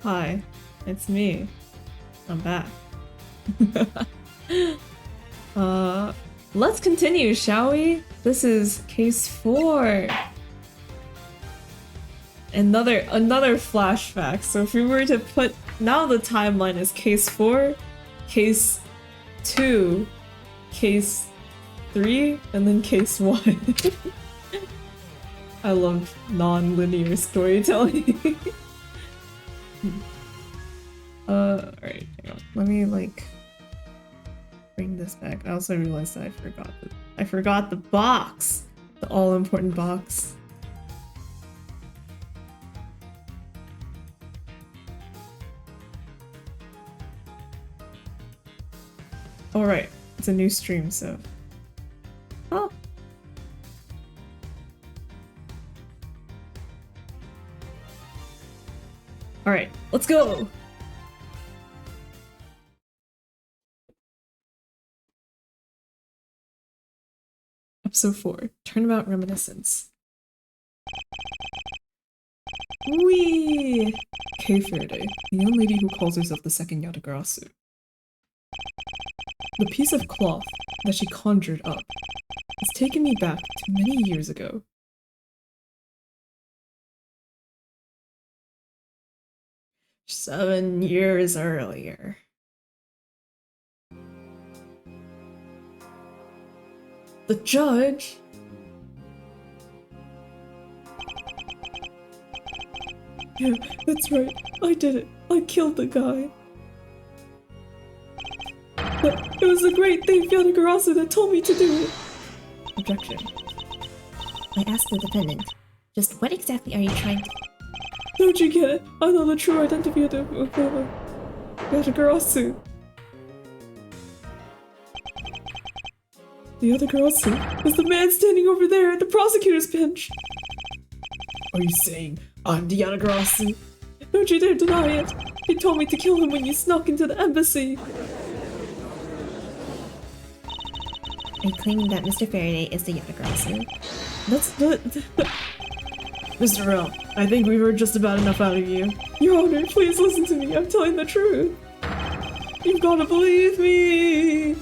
Hi, it's me. I'm back. Let's continue, shall we? This is case 4. Another flashback. So if we were to put now the timeline is case 4, case 2, case 3, and then case 1. I love non-linear storytelling. Alright, hang on. Let me bring this back. I also realized that I forgot the box! The all-important box. Alright, it's a new stream, so... Oh! Alright, let's go! Episode 4, Turnabout Reminiscence. Whee! Kay Faraday, the young lady who calls herself the second Yatagarasu. The piece of cloth that she conjured up has taken me back to many years ago. "7 years earlier." The judge? Yeah, that's right. I did it. I killed the guy. But it was the great thief Yatagarasu that told me to do it. Objection. I asked the defendant, just what exactly are you trying to— Don't you get it? I know the true identity of Yatagarasu. The Yatagarasu is the man standing over there at the prosecutor's bench. Are you saying I'm the Yatagarasu? Don't you dare deny it! He told me to kill him when you snuck into the embassy. Are you claiming that Mr. Faraday is the Yatagarasu? That's the— Mr. Rell, I think we've heard just about enough out of you. Your Honor, please listen to me. I'm telling the truth. You've got to believe me.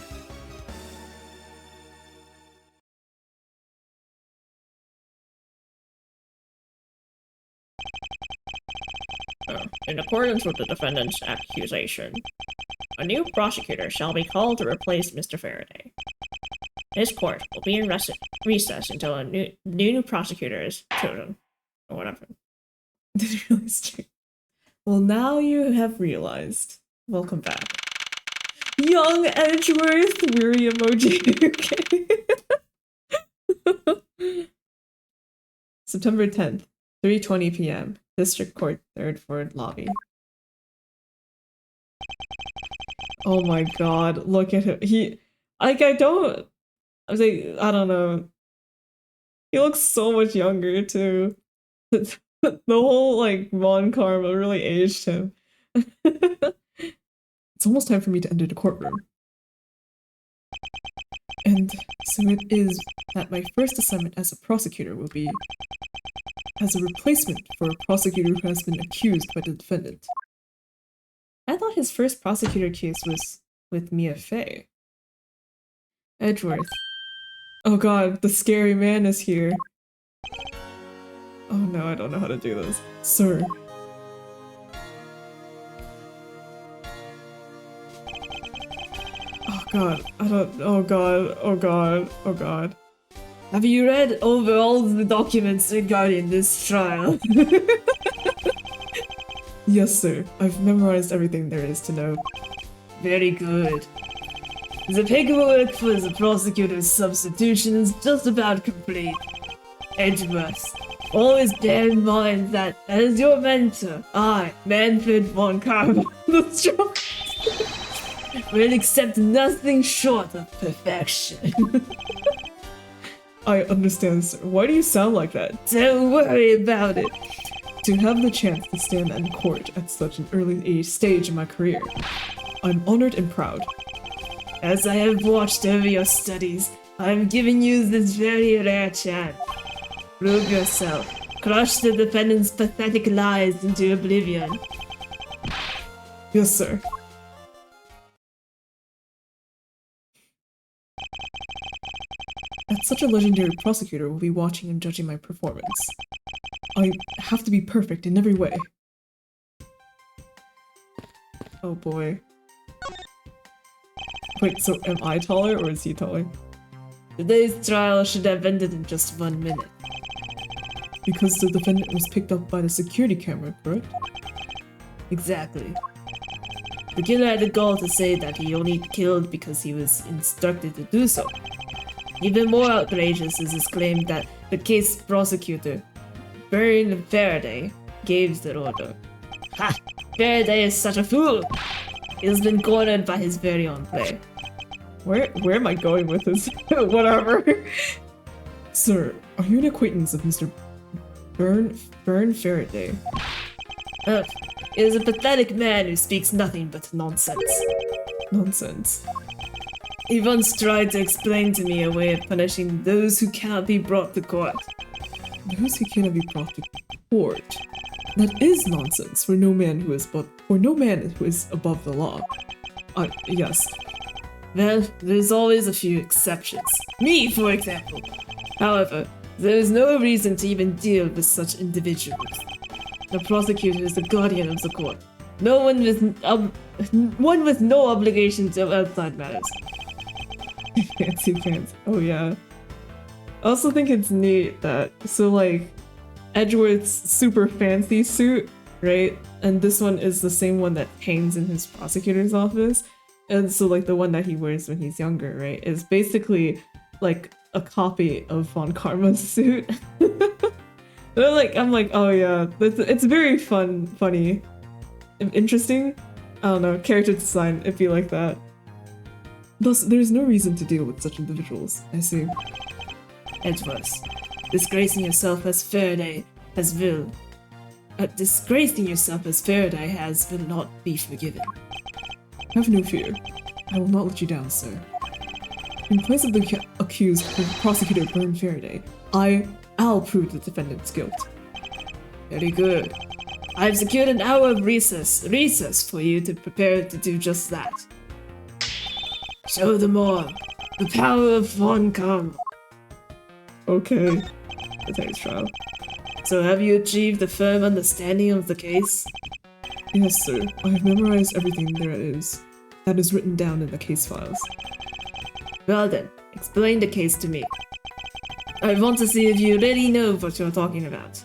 In accordance with the defendant's accusation, a new prosecutor shall be called to replace Mr. Faraday. His court will be in recess until a new prosecutor is chosen. Or whatever. Did you realize? Well, now you have realized. Welcome back. Young Edgeworth! Weary emoji. Okay. September 10th, 3:20 p.m. District Court, 3rd floor lobby. Oh my god, look at him. I don't know. He looks so much younger, too. The whole, Von Karma really aged him. It's almost time for me to enter the courtroom. And so it is that my first assignment as a prosecutor will be as a replacement for a prosecutor who has been accused by the defendant. I thought his first prosecutor case was with Mia Fey. Edgeworth. Oh god, the scary man is here. Oh no, I don't know how to do this. Sir. Oh god, oh god, oh god, oh god. Have you read over all the documents regarding this trial? Yes, sir. I've memorized everything there is to know. Very good. The paperwork for the prosecutor's substitution is just about complete. Edgeworth, always bear in mind that as your mentor, I, Manfred von Karma, the strong, will accept nothing short of perfection. I understand, sir. Why do you sound like that? Don't worry about it. To have the chance to stand in court at such an early stage in my career, I'm honored and proud. As I have watched over your studies, I am giving you this very rare chance. Prove yourself. Crush the defendant's pathetic lies into oblivion. Yes, sir. That such a legendary prosecutor will be watching and judging my performance. I have to be perfect in every way. Oh boy. Wait, so am I taller or is he taller? Today's trial should have ended in just 1 minute. Because the defendant was picked up by the security camera, correct? Exactly. The killer had the gall to say that he only killed because he was instructed to do so. Even more outrageous is his claim that the case prosecutor, Byrne Faraday, gave the order. Ha! Faraday is such a fool! He has been cornered by his very own prey. Where am I going with this? Whatever. Sir, are you an acquaintance of Mr. Byrne Faraday? He is a pathetic man who speaks nothing but nonsense. Nonsense. He once tried to explain to me a way of punishing those who cannot be brought to court. Those who cannot be brought to court. That is nonsense for no man who is above the law. Yes. Well, there's always a few exceptions. Me, for example. However, there is no reason to even deal with such individuals. The prosecutor is the guardian of the court. One with no obligation to outside matters. Fancy pants. Oh yeah. I also think it's neat that, so like, Edgeworth's super fancy suit, right? And this one is the same one that hangs in his prosecutor's office. And so like the one that he wears when he's younger, right, is basically like a copy of Von Karma's suit. I'm like, oh yeah, it's very funny, interesting. I don't know, character design, it'd be like that. Thus, there's no reason to deal with such individuals, I see. Edgeworth, disgracing yourself as Faraday will not be forgiven. Have no fear. I will not let you down, sir. In place of the accused prosecutor Byrne Faraday, I'll prove the defendant's guilt. Very good. I've secured an hour of recess for you to prepare to do just that. Show them all the power of Von Karma. Okay. The next trial. So have you achieved a firm understanding of the case? Yes, sir. I have memorized everything that is written down in the case files. Well then, explain the case to me. I want to see if you really know what you're talking about.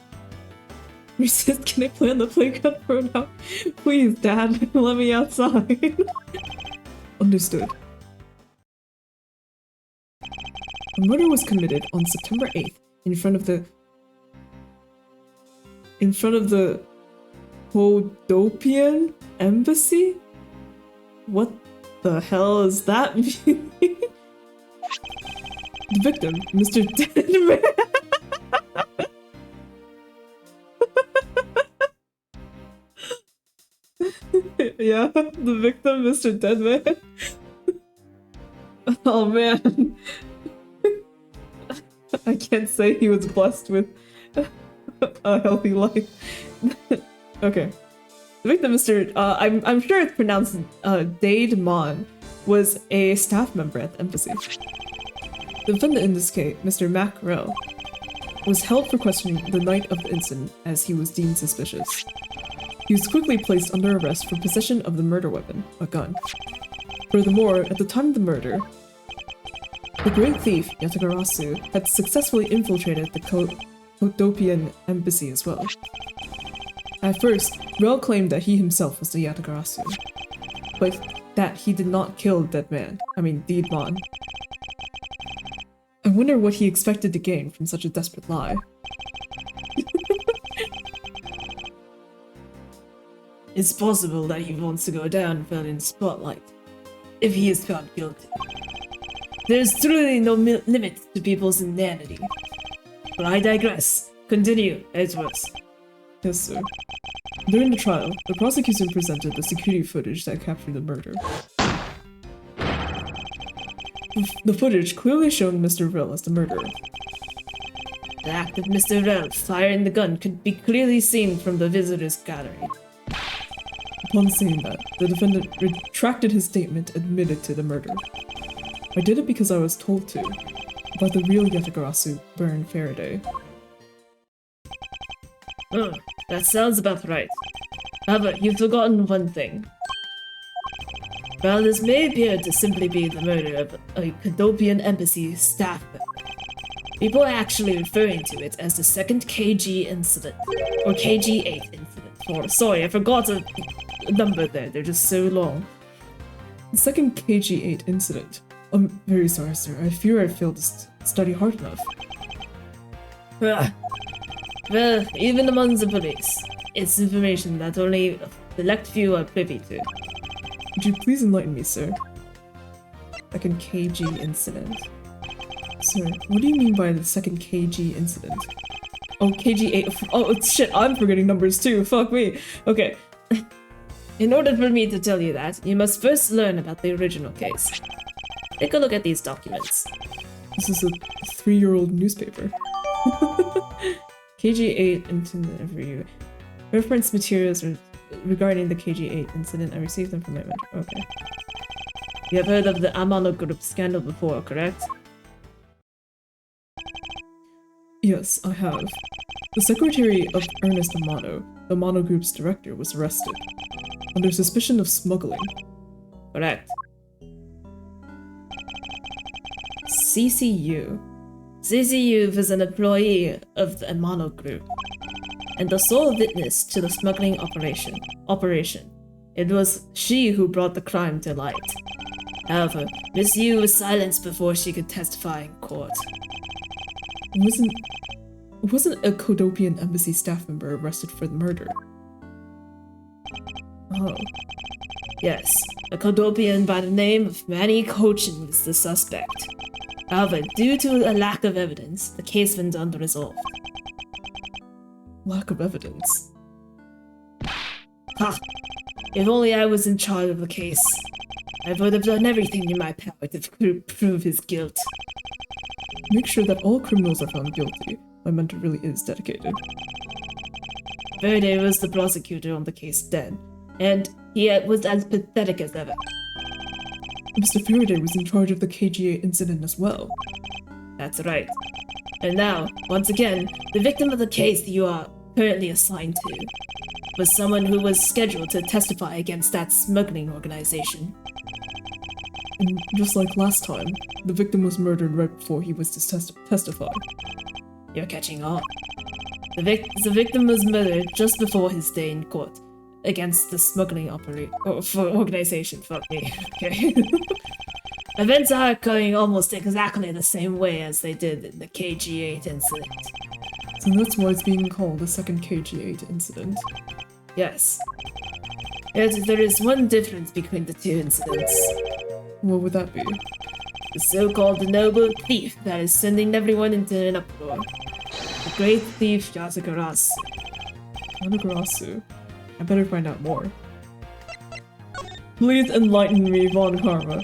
Resist, can I play on the playground for now? Please, Dad, let me outside. Understood. A murder was committed on September 8th in front of the Hodopian embassy? What the hell is that mean? The victim, Mr. Deadman. Yeah, the victim, Mr. Deadman. Oh man. I can't say he was blessed with a healthy life. Okay. The victim, Mr. I'm sure it's pronounced Dade Mon, was a staff member at the embassy. The defendant in this case, Mr. Mackerel, was held for questioning the night of the incident as he was deemed suspicious. He was quickly placed under arrest for possession of the murder weapon, a gun. Furthermore, at the time of the murder, the great thief, Yatagarasu, had successfully infiltrated the Hodopian embassy as well. At first, Rel claimed that he himself was the Yatagarasu, but that he did not kill Deadman. I wonder what he expected to gain from such a desperate lie. It's possible that he wants to go down well in the spotlight, if he is found guilty. There's truly no limit to people's inanity. But I digress. Continue, Edgeworth. Yes, sir. During the trial, the prosecution presented the security footage that captured the murder. The footage clearly showed Mr. Rill as the murderer. The act of Mr. Rel firing the gun could be clearly seen from the visitors' gallery. Upon saying that, the defendant retracted his statement, admitted to the murder. I did it because I was told to, but the real Yatagarasu burned Faraday. Oh, that sounds about right. However, you've forgotten one thing. While this may appear to simply be the murder of a Kadopian embassy staff member, people are actually referring to it as the second KG incident, or KG8 incident. Oh, sorry, I forgot a number there, they're just so long. The second KG8 incident. I'm very sorry, sir. I fear I failed to study hard enough. Well, even among the police, it's information that only a select few are privy to. Would you please enlighten me, sir? Second KG incident. Sir, what do you mean by the second KG incident? Oh, KG8. Oh, shit, I'm forgetting numbers too. Fuck me. Okay. In order for me to tell you that, you must first learn about the original case. Take a look at these documents. This is a 3-year-old newspaper. KG8 incident review. Reference materials regarding the KG8 incident. I received them from my mentor. Okay. You have heard of the Amano Group scandal before, correct? Yes, I have. The secretary of Ernest Amano, the Amano Group's director, was arrested under suspicion of smuggling. Correct. CCU. CCU was an employee of the Amano Group and the sole witness to the smuggling operation. It was she who brought the crime to light. However, Miss Yu was silenced before she could testify in court. Wasn't a Kodopian embassy staff member arrested for the murder? Oh. Yes, a Kodopian by the name of Manny Kochin was the suspect. However, due to a lack of evidence, the case went unresolved. Lack of evidence? Ha! If only I was in charge of the case, I would have done everything in my power to prove his guilt. Make sure that all criminals are found guilty. My mentor really is dedicated. Verde was the prosecutor on the case then, and he was as pathetic as ever. Mr. Faraday was in charge of the KGA incident as well. That's right. And now, once again, the victim of the case you are currently assigned to was someone who was scheduled to testify against that smuggling organization. And just like last time, the victim was murdered right before he was to testify. You're catching on. The victim was murdered just before his day in court against the smuggling organization. Fuck me. Okay. Events are occurring almost exactly the same way as they did in the KG8 incident. So that's why it's being called the second KG8 incident. Yes. Yet there is one difference between the two incidents. What would that be? The so-called noble thief that is sending everyone into an uproar. The great thief Yatagarasu. Yatagarasu. I better find out more. Please enlighten me, Von Karma.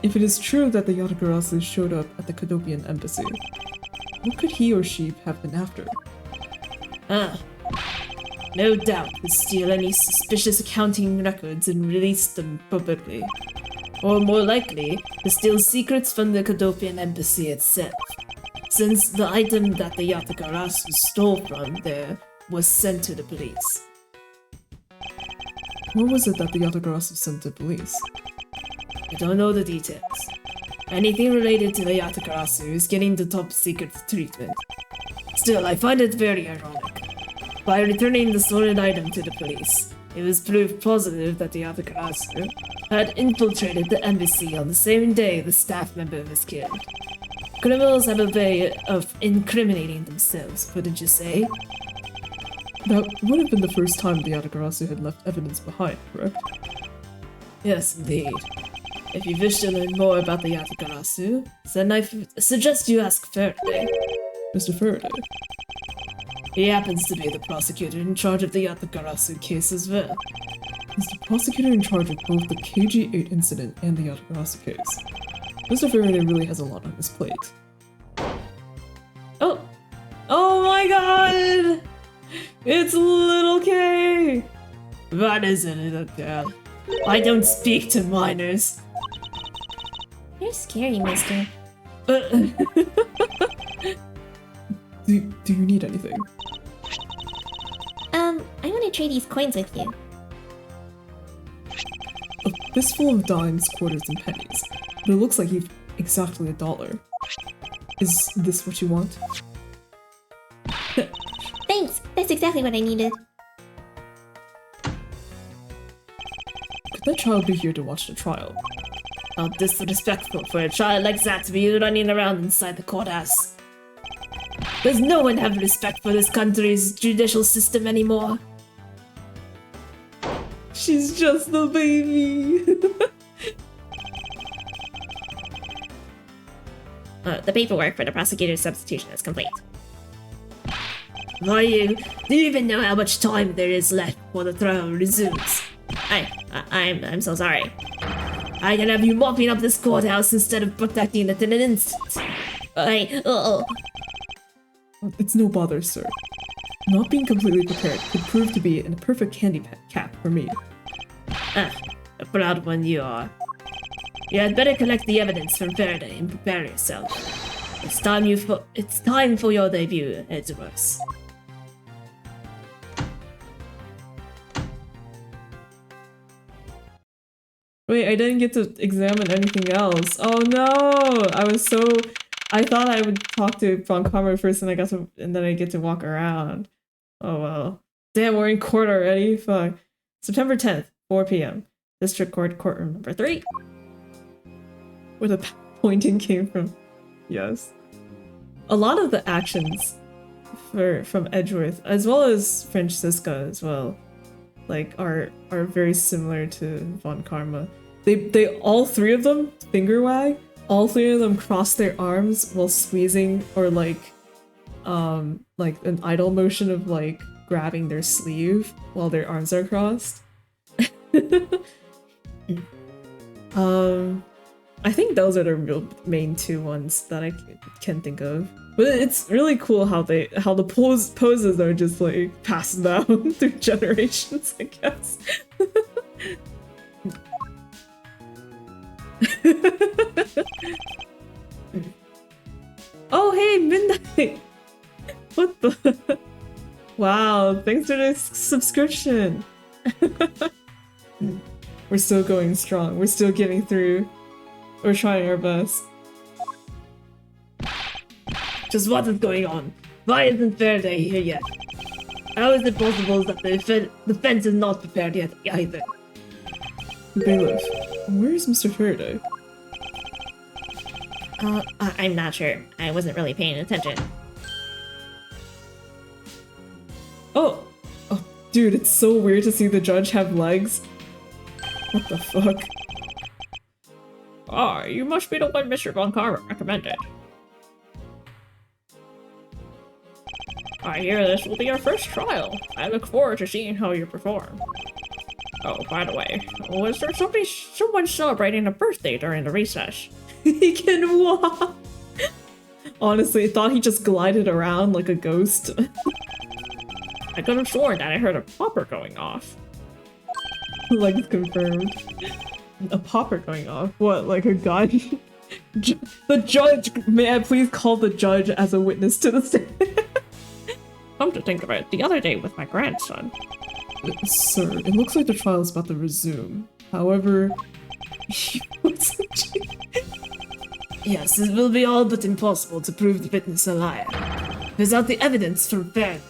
If it is true that the Yatagarasu showed up at the Kodopian embassy, what could he or she have been after? No doubt to steal any suspicious accounting records and release them publicly. Or more likely, to steal secrets from the Kodopian embassy itself, since the item that the Yatagarasu stole from there was sent to the police. What was it that the Yatagarasu sent to police? I don't know the details. Anything related to the Yatagarasu is getting the top secret treatment. Still, I find it very ironic. By returning the stolen item to the police, it was proof positive that the Yatagarasu had infiltrated the embassy on the same day the staff member was killed. Criminals have a way of incriminating themselves, wouldn't you say? That would have been the first time the Yatagarasu had left evidence behind, correct? Yes, indeed. If you wish to learn more about the Yatagarasu, then I suggest you ask Faraday. Mr. Faraday? He happens to be the prosecutor in charge of the Yatagarasu case as well. He's the prosecutor in charge of both the KG8 incident and the Yatagarasu case. Mr. Faraday really has a lot on his plate. Oh! Oh my god! It's Little K! What is it, little girl? I don't speak to minors. You're scary, mister. Do you need anything? I want to trade these coins with you. A fistful of dimes, quarters, and pennies. But it looks like you've exactly $1. Is this what you want? Thanks! That's exactly what I needed. Could that child be here to watch the trial? How disrespectful for a child like that to be running around inside the courthouse. Does no one have respect for this country's judicial system anymore? She's just a baby! The paperwork for the prosecutor's substitution is complete. Do you even know how much time there is left before the trial resumes? I'm so sorry. I can have you mopping up this courthouse instead of protecting it in an instant. It's no bother, sir. Not being completely prepared could prove to be a perfect candy cap for me. A proud one you are. You had better collect the evidence from Faraday and prepare yourself. It's time for your debut, Edgeworth. Wait, I didn't get to examine anything else. Oh no! I thought I would talk to Von Karma first and then I get to walk around. Oh well. Damn, we're in court already? Fuck. September 10th, 4 p.m. District Court, courtroom number 3. Where the pointing came from. Yes. A lot of the actions from Edgeworth, as well as Francisca as well, like are very similar to Von Karma. They all three of them finger wag. All three of them cross their arms while squeezing, or like an idle motion of like grabbing their sleeve while their arms are crossed. I think those are the real main two ones that I can think of. But it's really cool how the poses are just like passed down through generations, I guess. Oh hey, Midnight! What the? Wow, thanks for the subscription! We're still going strong. We're still getting through. We're trying our best. Just what is going on? Why isn't Faraday here yet? How is it possible that the defense is not prepared yet either? Bailiff, where's Mr. Faraday? I'm not sure. I wasn't really paying attention. Oh, dude, it's so weird to see the judge have legs. What the fuck? Ah, you must be the one Mr. Von Karma recommended. I hear this will be your first trial. I look forward to seeing how you perform. Oh, by the way, was there someone celebrating a birthday during the recess? He can walk! Honestly, I thought he just glided around like a ghost. I could have sworn that I heard a popper going off. Like, confirmed. A popper going off? What, like a gun? The judge! May I please call the judge as a witness to the stand? Come to think of it, the other day with my grandson. Sir, it looks like the trial is about to resume. However, Yes, it will be all but impossible to prove the witness a liar. Without the evidence from Faraday.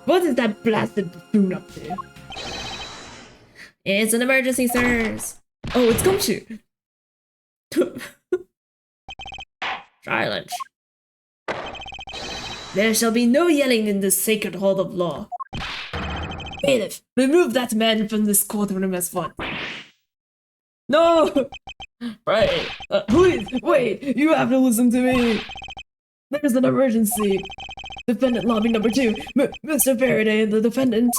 What is that blasted buffoon up to? It's an emergency, sirs! oh, it's Gumshoe! Silence. There shall be no yelling in this sacred hall of law. Bailiff, remove that man from this courtroom as one. No! Right. Please, wait, you have to listen to me. There's an emergency. Defendant lobby number 2, Mr. Faraday and the defendant.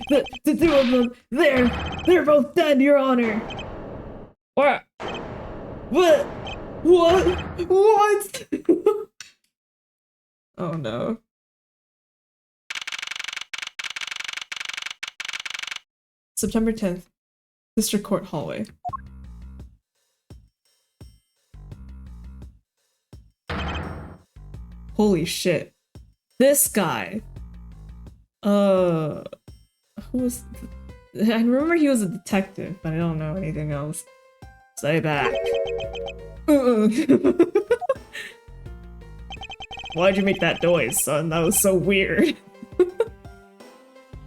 The two of them, they're both dead, Your Honor. What? What? What? Oh no. September 10th, District Court hallway. Holy shit. This guy. Who was... I remember he was a detective, but I don't know anything else. Stay back. Why'd you make that noise, son? That was so weird.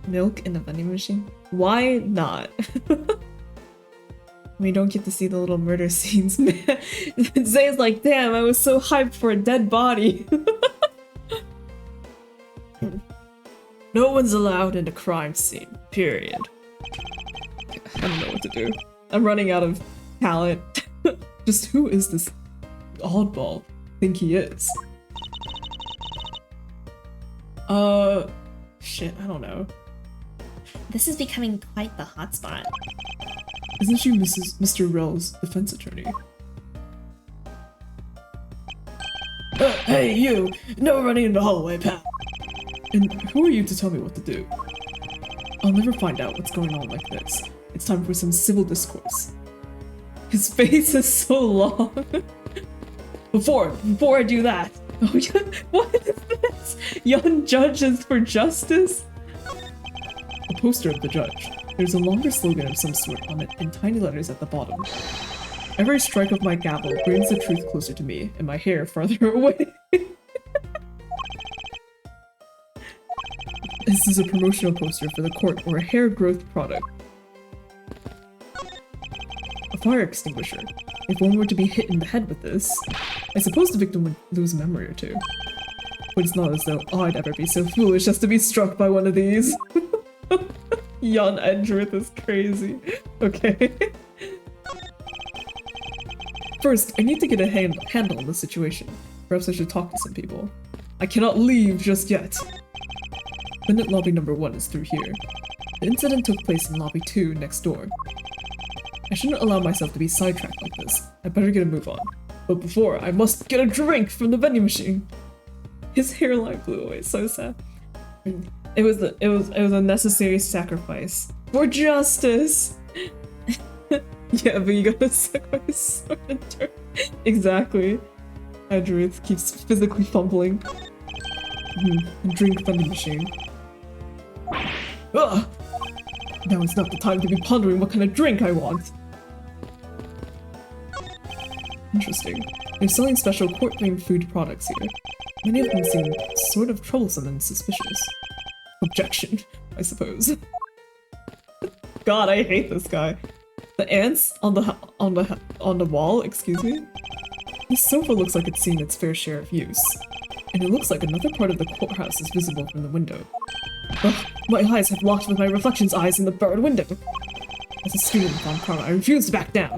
Milk in the vending machine? Why not? We don't get to see the little murder scenes, man. Zay's like, damn, I was so hyped for a dead body. No one's allowed in the crime scene, period. I don't know what to do. I'm running out of talent. Just who is this oddball think he is? Shit, I don't know. This is becoming quite the hotspot. Isn't she Mr. Rel's defense attorney? Hey, you! No running in the hallway, pal! And who are you to tell me what to do? I'll never find out what's going on like this. It's time for some civil discourse. His face is so long. Before I do that, oh yeah, what is this? Young judges for justice? A poster of the judge. There's a longer slogan of some sort on it in tiny letters at the bottom. Every strike of my gavel brings the truth closer to me, and my hair farther away. This is a promotional poster for the court or a hair growth product. A fire extinguisher. If one were to be hit in the head with this, I suppose the victim would lose a memory or two. But it's not as though I'd ever be so foolish as to be struck by one of these. Jan Edgeworth is crazy. Okay. First, I need to get a handle on the situation. Perhaps I should talk to some people. I cannot leave just yet. Defendant lobby number 1 is through here. The incident took place in lobby 2 next door. I shouldn't allow myself to be sidetracked like this. I better get a move on. But before, I must get a drink from the vending machine. His hairline blew away, so sad. It was a necessary sacrifice for justice. Yeah, but you gotta suck my sword and turn. Exactly. Edgeworth keeps physically fumbling. Drink vending machine. Ugh! Now is not the time to be pondering what kind of drink I want. Interesting. They're selling special court-themed food products here. Many of them seem sort of troublesome and suspicious. Objection, I suppose. God, I hate this guy. The ants on the wall, excuse me? This sofa looks like it's seen its fair share of use. And it looks like another part of the courthouse is visible from the window. Ugh, my eyes have locked with my reflection's eyes in the barred window. As a student of Von Karma, I refuse to back down.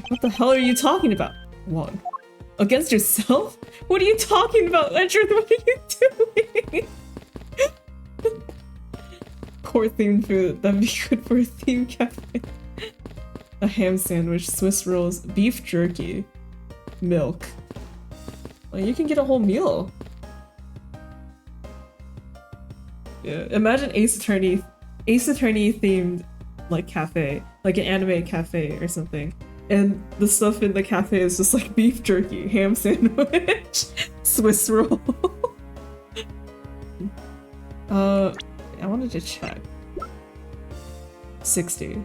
What the hell are you talking about? One. Against yourself? What are you talking about, Edgeworth? What are you doing? Court-themed food. That'd be good for a theme cafe. A ham sandwich, Swiss rolls, beef jerky, milk. Well, you can get a whole meal. Yeah, imagine Ace Attorney themed like cafe, like an anime cafe or something. And the stuff in the cafe is just like beef jerky, ham sandwich, Swiss roll. I wanted to check. 60.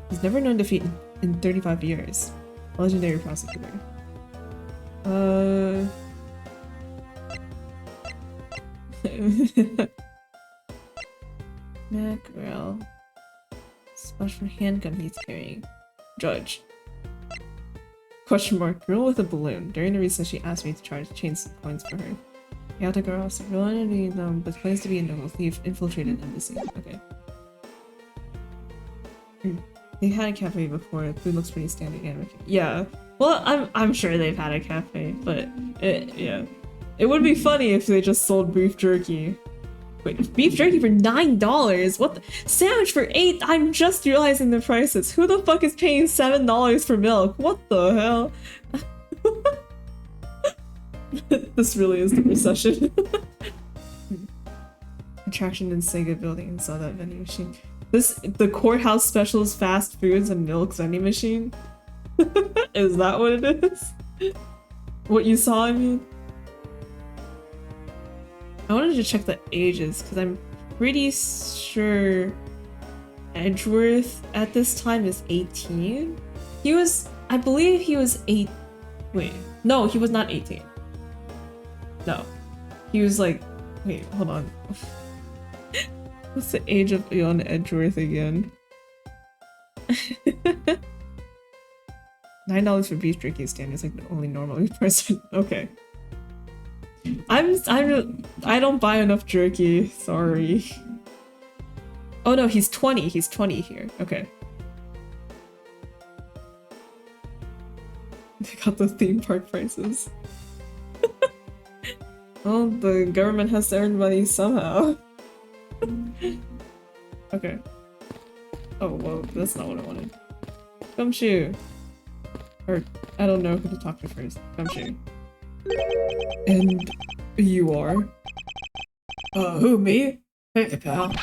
He's never known defeat in 35 years. Legendary prosecutor. Mackerel. Special handgun he's carrying. Judge. Question mark. Girl with a balloon. During the recess, she asked me to try to change some coins for her. Yeah, the girl also really but claims to be a noble thief infiltrated embassy. Okay. They had a cafe before. Food looks pretty standard anime. Yeah. Well, I'm sure they've had a cafe, but yeah. It would be funny if they just sold beef jerky. Wait, beef jerky for $9? What the? Sandwich for $8? I'm just realizing the prices. Who the fuck is paying $7 for milk? What the hell? This really is the recession. I attraction in Sega building and saw that vending machine. The courthouse specials fast foods and milk vending machine? Is that what it is? What you saw, I mean? I wanted to check the ages because I'm pretty sure Edgeworth at this time is 18. I believe he was 8. Wait, no, he was not 18. No, he was like, wait, hold on. What's the age of Leon Edgeworth again? $9 for beef jerky stand is like the only normal person. Okay. I don't buy enough jerky, sorry. Oh no, he's 20. He's 20 here. Okay. They got the theme park prices. Well, the government has to earn money somehow. Okay. Oh, well, that's not what I wanted. Gumshoe. Or, I don't know who to talk to first. Gumshoe. And you are? Who, me? Hey, pal.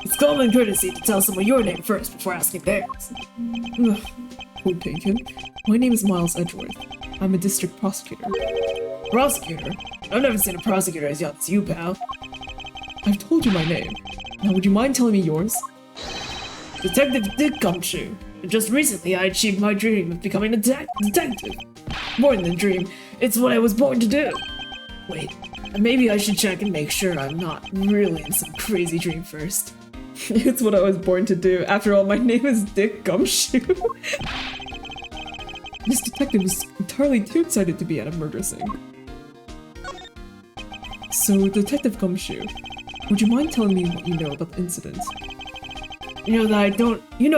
It's common courtesy to tell someone your name first before asking theirs. Point taken. My name is Miles Edgeworth. I'm a district prosecutor. Prosecutor? I've never seen a prosecutor as young as you, pal. I've told you my name. Now would you mind telling me yours? Detective Dick Gumshoe. Just recently I achieved my dream of becoming a detective. More than a dream, it's what I was born to do. Wait, maybe I should check and make sure I'm not really in some crazy dream first. It's what I was born to do. After all, my name is Dick Gumshoe. This detective was entirely too excited to be at a murder scene. So, Detective Gumshoe, would you mind telling me what you know about the incident? You know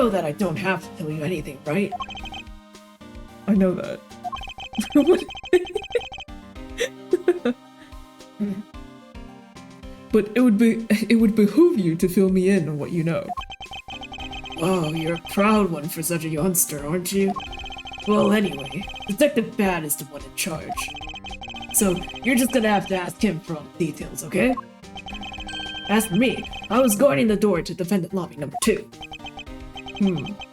that I don't have to tell you anything, right? I know that. But it would behoove you to fill me in on what you know. Oh, you're a proud one for such a youngster, aren't you? Well, anyway, Detective Bad is the one in charge. So, you're just gonna have to ask him for all the details, okay? As for me, I was guarding the door to defendant lobby number 2.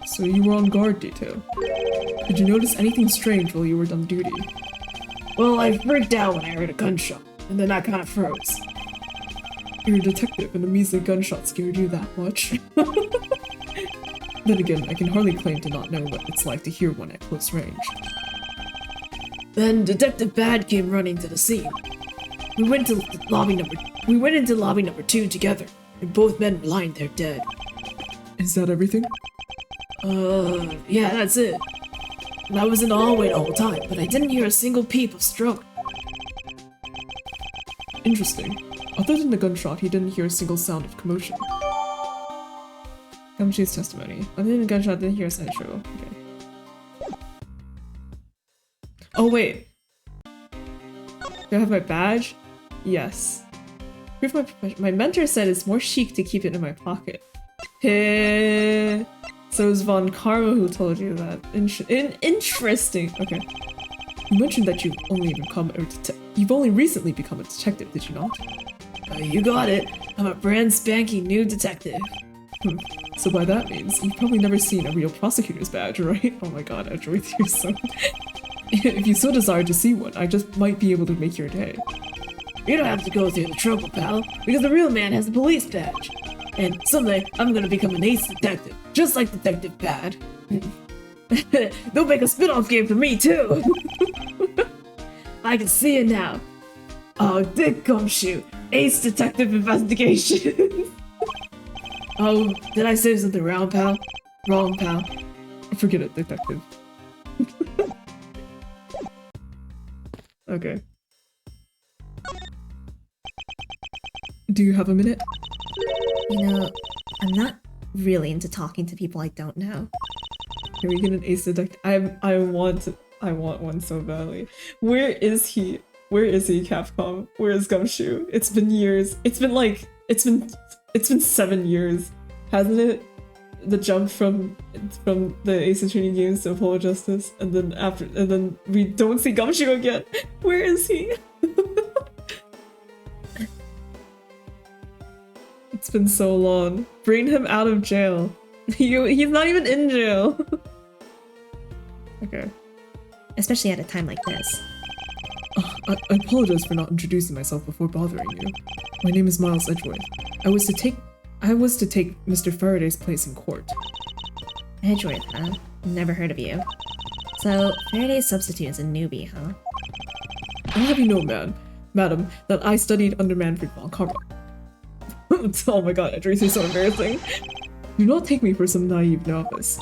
So you were on guard detail. Did you notice anything strange while you were on duty? Well, I freaked out when I heard a gunshot, and then I kind of froze. You're a detective, and a measly gunshot scared you that much? Then again, I can hardly claim to not know what it's like to hear one at close range. Then Detective Bad came running to the scene. We went into lobby number 2 together, and both men were lying there dead. Is that everything? Yeah, that's it. And I was in the hallway the whole time, but I didn't hear a single peep of struggle. Interesting. Other than the gunshot, he didn't hear a single sound of commotion. Gumshoe's testimony. Other than the gunshot, didn't hear a sound of struggle. Okay. Oh wait. Do I have my badge? Yes. Proof my profession. My mentor said it's more chic to keep it in my pocket. Hey. So it was Von Karma who told you that. Interesting. Okay. You mentioned that you've only recently become a detective, did you not? You got it. I'm a brand spanking new detective. So by that means, you've probably never seen a real prosecutor's badge, right? Oh my god, Edgeworth, you're so... If you so desire to see one, I just might be able to make your day. You don't have to go through the trouble, pal, because the real man has a police badge. And someday, I'm gonna become an ace detective, just like Detective Bad. They'll make a spin-off game for me, too! I can see it now. Oh, Dick Gumshoe, Ace Detective Investigation. Oh, did I say something wrong, pal? Wrong, pal. Forget it, detective. Okay. Do you have a minute? You know, I'm not really into talking to people I don't know. Can we get an ace detective? I want one so badly. Where is he? Where is he, Capcom? Where is Gumshoe? It's been years. It's been 7 years, hasn't it? The jump from the Ace Attorney games to Apollo Justice, and then we don't see Gumshoe again. Where is he? It's been so long. Bring him out of jail. He's not even in jail. Okay. Especially at a time like this. I apologize for not introducing myself before bothering you. My name is Miles Edgeworth. I was to take Mr. Faraday's place in court. Edgeworth, huh? Never heard of you. So, Faraday's substitute is a newbie, huh? I'll have you know, madam, that I studied under Manfred von Karma. Oh my god, Edgeworth is so embarrassing. Do not take me for some naive novice.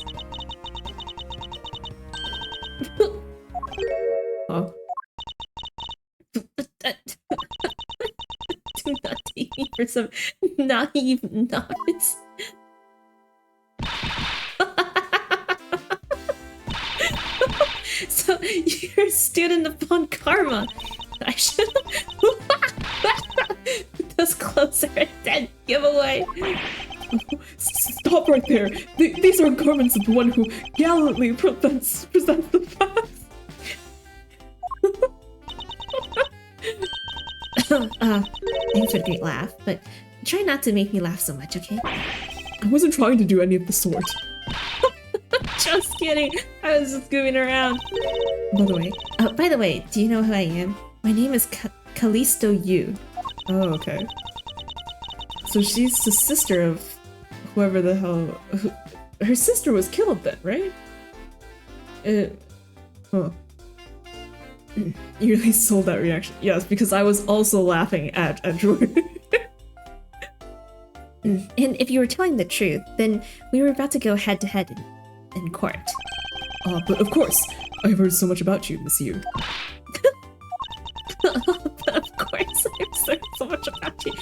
Huh? Do not take me for some naive novice. So, you're a student of Von Karma. I should have... Those clothes are a dead giveaway. Stop right there! These are garments of the one who gallantly presents the facts. Thanks for the great laugh, but try not to make me laugh so much, okay? I wasn't trying to do any of the sort. Just kidding. I was just goofing around. By the way, do you know who I am? My name is Callisto Yu. Oh, okay. So she's the sister of whoever the hell... Her sister was killed then, right? Huh. You really sold that reaction. Yes, because I was also laughing at Edgeworth. And if you were telling the truth, then we were about to go head-to-head in court. But of course, I've heard so much about you, Miss Yu. But of course, I've heard so much about you.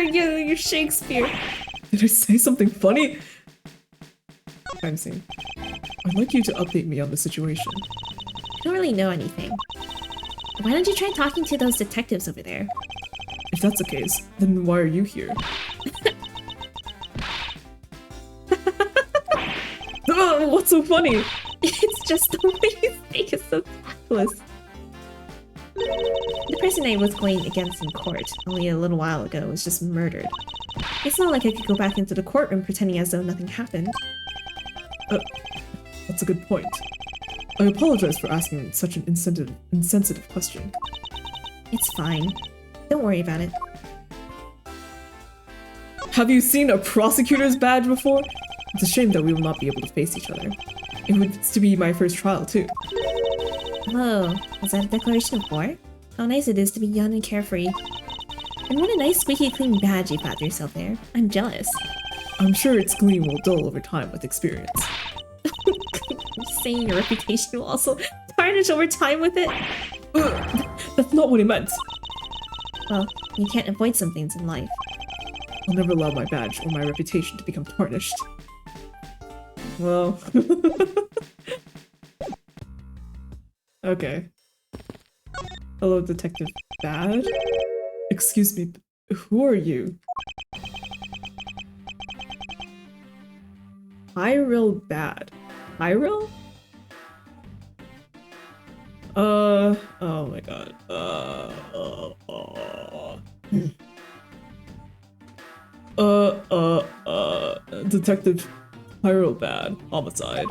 You're Shakespeare. Did I say something funny? I'm seeing. I'd like you to update me on the situation. I don't really know anything. Why don't you try talking to those detectives over there? If that's the case, then why are you here? Oh, what's so funny? It's just the way you speak is so tactless. The person I was going against in court only a little while ago was just murdered. It's not like I could go back into the courtroom pretending as though nothing happened. That's a good point. I apologize for asking such an insensitive question. It's fine. Don't worry about it. Have you seen a prosecutor's badge before? It's a shame that we will not be able to face each other. It would to be my first trial, too. Oh, is that a declaration of war? How nice it is to be young and carefree. And what a nice squeaky clean badge you got yourself there. I'm jealous. I'm sure its gleam will dull over time with experience. I'm saying your reputation will also tarnish over time with it. Ugh, that's not what I meant. Well, you can't avoid some things in life. I'll never allow my badge or my reputation to become tarnished. Well... Okay. Hello, Detective Bad? Excuse me, who are you? Hyrule Bad. Hyrule? Oh my god. Detective Hyrule Bad. Homicide.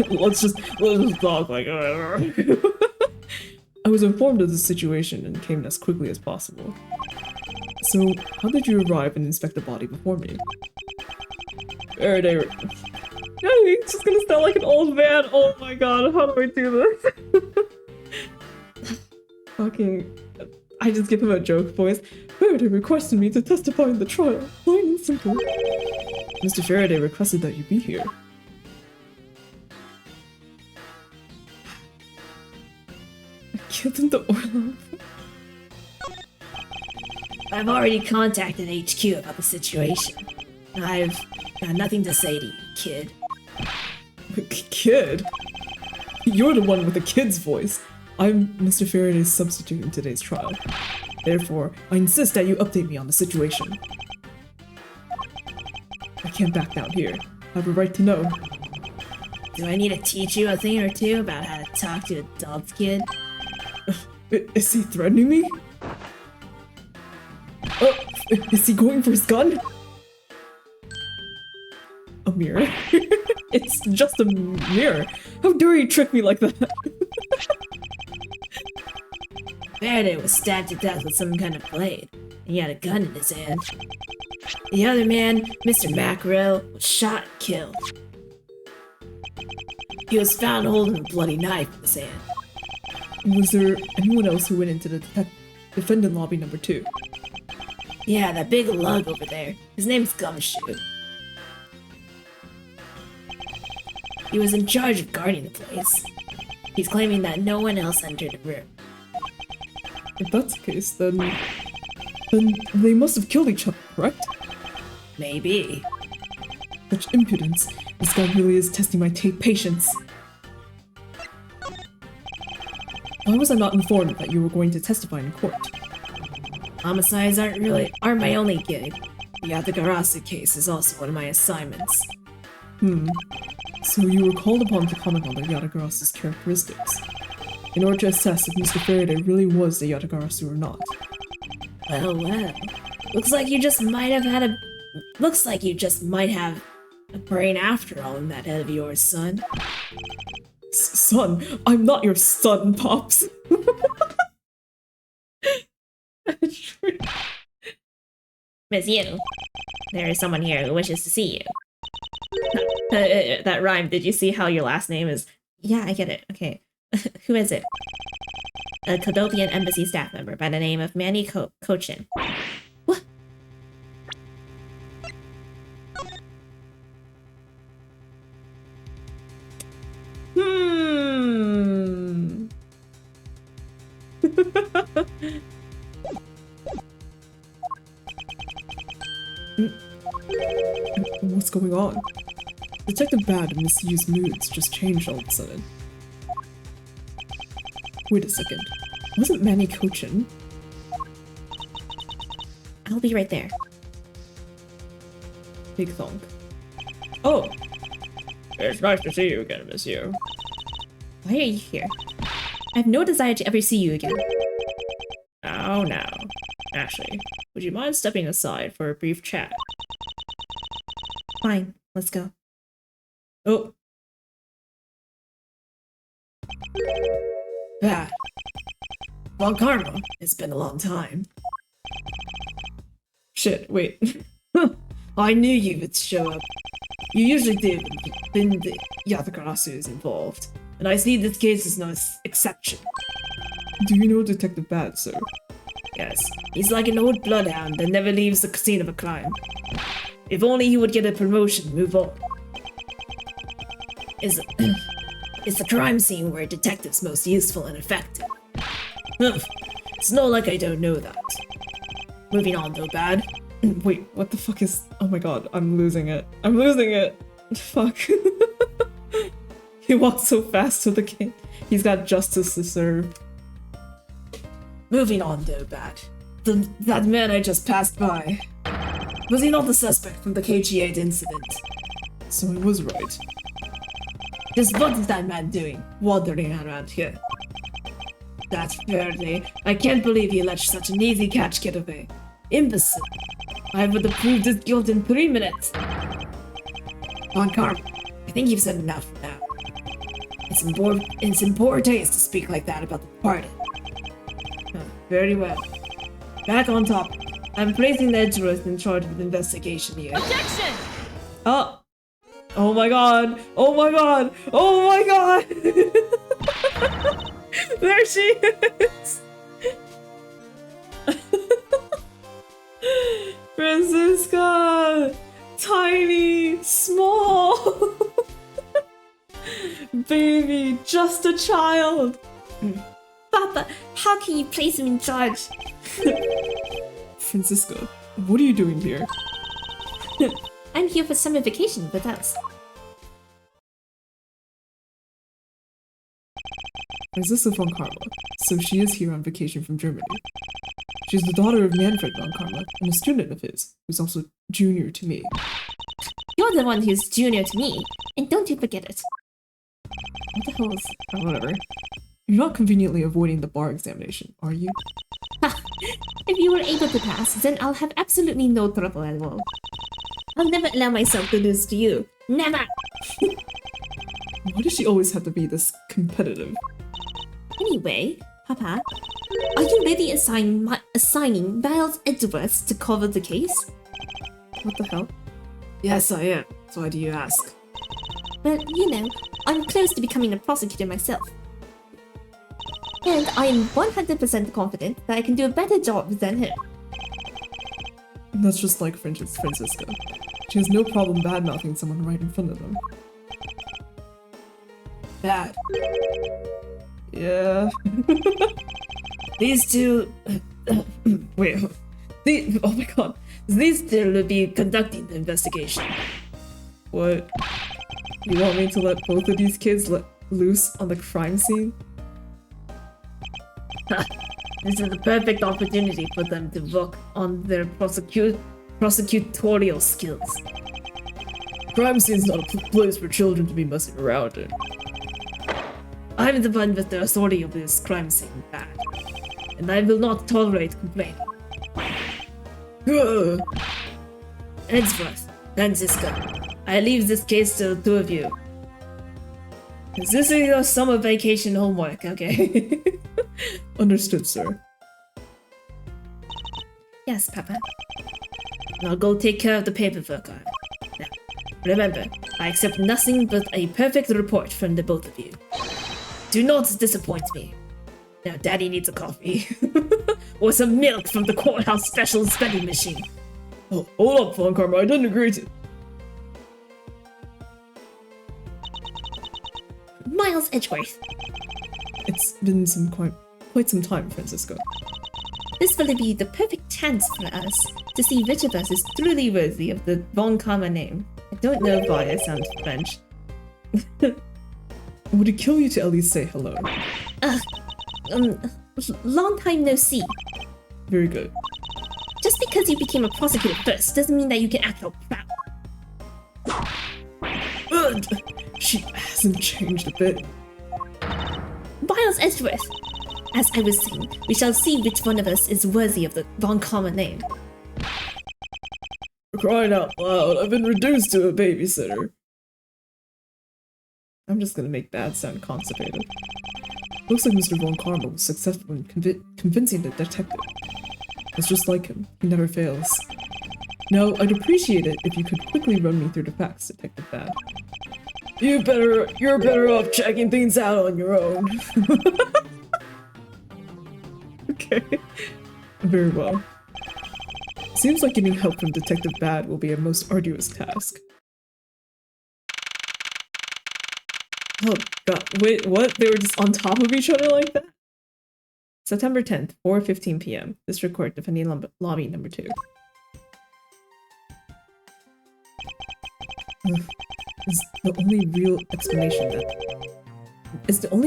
let's just talk like I was informed of the situation and came as quickly as possible. So, how did you arrive and inspect the body before me? Faraday. No, he's just gonna sound like an old man. Oh my god, how do I do this? Fucking. I just give him a joke voice. Faraday requested me to testify in the trial. Plain and simple. Mr. Faraday requested that you be here. I killed him to Orlov. I've already contacted HQ about the situation. I've got nothing to say to you, kid. Kid? You're the one with the kid's voice. I'm Mr. Faraday's substitute in today's trial. Therefore, I insist that you update me on the situation. I can't back down here. I have a right to know. Do I need to teach you a thing or two about how to talk to adults, kid? Is he threatening me? Oh, Is he going for his gun? A mirror? It's just a mirror. How dare you trick me like that? Faraday was stabbed to death with some kind of blade, and he had a gun in his hand. The other man, Mr. Mackerel, was shot and killed. He was found holding a bloody knife in his hand. Was there anyone else who went into the defendant lobby number 2? Yeah, that big lug over there. His name's Gumshoe. He was in charge of guarding the place. He's claiming that no one else entered the room. If that's the case, then they must have killed each other, correct? Maybe. Such impudence. This guy really is testing my patience. Why was I not informed that you were going to testify in court? Homicides aren't my only gig. The Yatagarasu case is also one of my assignments. So you were called upon to comment on the Yatagarasu's characteristics, in order to assess if Mr. Faraday really was the Yatagarasu or not. Well. Looks like you just might have a brain after all in that head of yours, son. Son, I'm not your son, Pops. Miss Yu, there is someone here who wishes to see you. That rhymed. Did you see how your last name is? Yeah, I get it. Okay. Who is it? A Kodopian embassy staff member by the name of Manny Kochin. What? What's going on? Detective Bad and Miss Yu's moods just changed all of a sudden. Wait a second. Wasn't Manny Kochin? I'll be right there. Big thonk. Oh! It's nice to see you again, Miss Yu. Why are you here? I have no desire to ever see you again. Now. Ashley, would you mind stepping aside for a brief chat? Fine, let's go. Oh. Bad. Von Karma, it's been a long time. Shit, wait. I knew you would show up. You usually do when the Yatagarasu is involved, and I see this case is no exception. Do you know Detective Bad, sir? Yes, he's like an old bloodhound that never leaves the scene of a crime. If only he would get a promotion and move on. It's the crime scene where a detective's most useful and effective. It's not like I don't know that. Moving on though, Bad. Wait, what the fuck is... Oh my god, I'm losing it. I'm losing it! Fuck. He walks so fast to the king. He's got justice to serve. Moving on though, Bad. That man I just passed by. Was he not the suspect from the KG8 incident? So I was right. Just what is that man doing, wandering around here? That's Faraday. I can't believe he let such an easy catch get away. Imbecile. I would have proved his guilt in 3 minutes. Von Karma, I think you've said enough for now. It's in poor taste to speak like that about the party. Very well. Back on topic. I'm placing the Edgeworth in charge of the investigation here. Objection! Oh! Oh my god! Oh my god! Oh my god! There she is! Franziska! Tiny! Small! Baby! Just a child! Papa, how can you place him in charge? Franziska, what are you doing here? I'm here for summer vacation with us. Franziska von Karma, so she is here on vacation from Germany. She's the daughter of Manfred von Karma and a student of his, who's also junior to me. You're the one who's junior to me, and don't you forget it. What the hell is... Oh, whatever. You're not conveniently avoiding the bar examination, are you? If you were able to pass, then I'll have absolutely no trouble at all. I'll never allow myself to lose to you. Never! Why does she always have to be this competitive? Anyway, Papa, are you really assigning Miles Edgeworth to cover the case? What the hell? Yes, I am. So why do you ask? Well, you know, I'm close to becoming a prosecutor myself. And I am 100% confident that I can do a better job than him. That's just like Francisca. She has no problem bad-mouthing someone right in front of them. Bad. Yeah. These two... Wait. Oh my god. These two will be conducting the investigation. What? You want me to let both of these kids let loose on the crime scene? This is the perfect opportunity for them to work on their prosecutorial skills. Crime scene's not a place for children to be messing around in. I'm the one with the authority of this crime scene, bad. And I will not tolerate complaining. Edgeworth, Francisca, I leave this case to the two of you. This is your summer vacation homework, okay? Understood, sir. Yes, Papa. Now go take care of the paperwork. Now, remember, I accept nothing but a perfect report from the both of you. Do not disappoint me. Now, Daddy needs a coffee. Or some milk from the courthouse special spending machine. Oh, hold up, Von Karma, I didn't agree to. Miles Edgeworth, It's been quite some time, Francisco. this will be the perfect chance for us to see which of us is truly worthy of the Von Karma name. I don't know why I sound French. Would it kill you to at least say hello? Long time no see. Very good. Just because you became a prosecutor first doesn't mean that you can act all proud. She hasn't changed a bit. Miles Edgeworth! As I was saying, we shall see which one of us is worthy of the Von Karma name. For crying out loud, I've been reduced to a babysitter. I'm just gonna make that sound constipated. Looks like Mr. Von Karma was successful in convincing the detective. It's just like him, he never fails. Now, I'd appreciate it if you could quickly run me through the facts, Detective Bad. You're better off checking things out on your own. Okay. Very well. Seems like getting help from Detective Bad will be a most arduous task. Oh god, wait, what? They were just on top of each other like that? September 10th, 4:15 p.m. District Court, Defending Lobby number 2. Is the only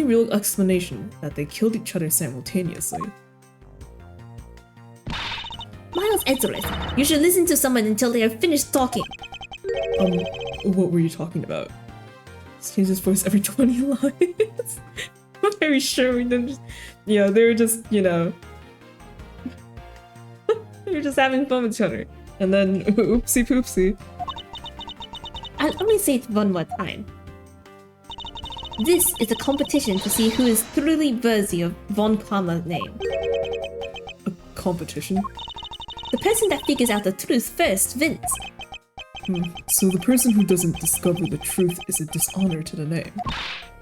real explanation that they killed each other simultaneously. Miles Edgeworth, you should listen to someone until they are finished talking. What were you talking about? Change his voice every 20 lines. I'm very sure we didn't just... Yeah, they were just, you know... they were just having fun with each other. And then, oopsie poopsie. I'll only say it one more time. This is a competition to see who is truly worthy of Von Karma's name. A competition? The person that figures out the truth first wins. So the person who doesn't discover the truth is a dishonor to the name.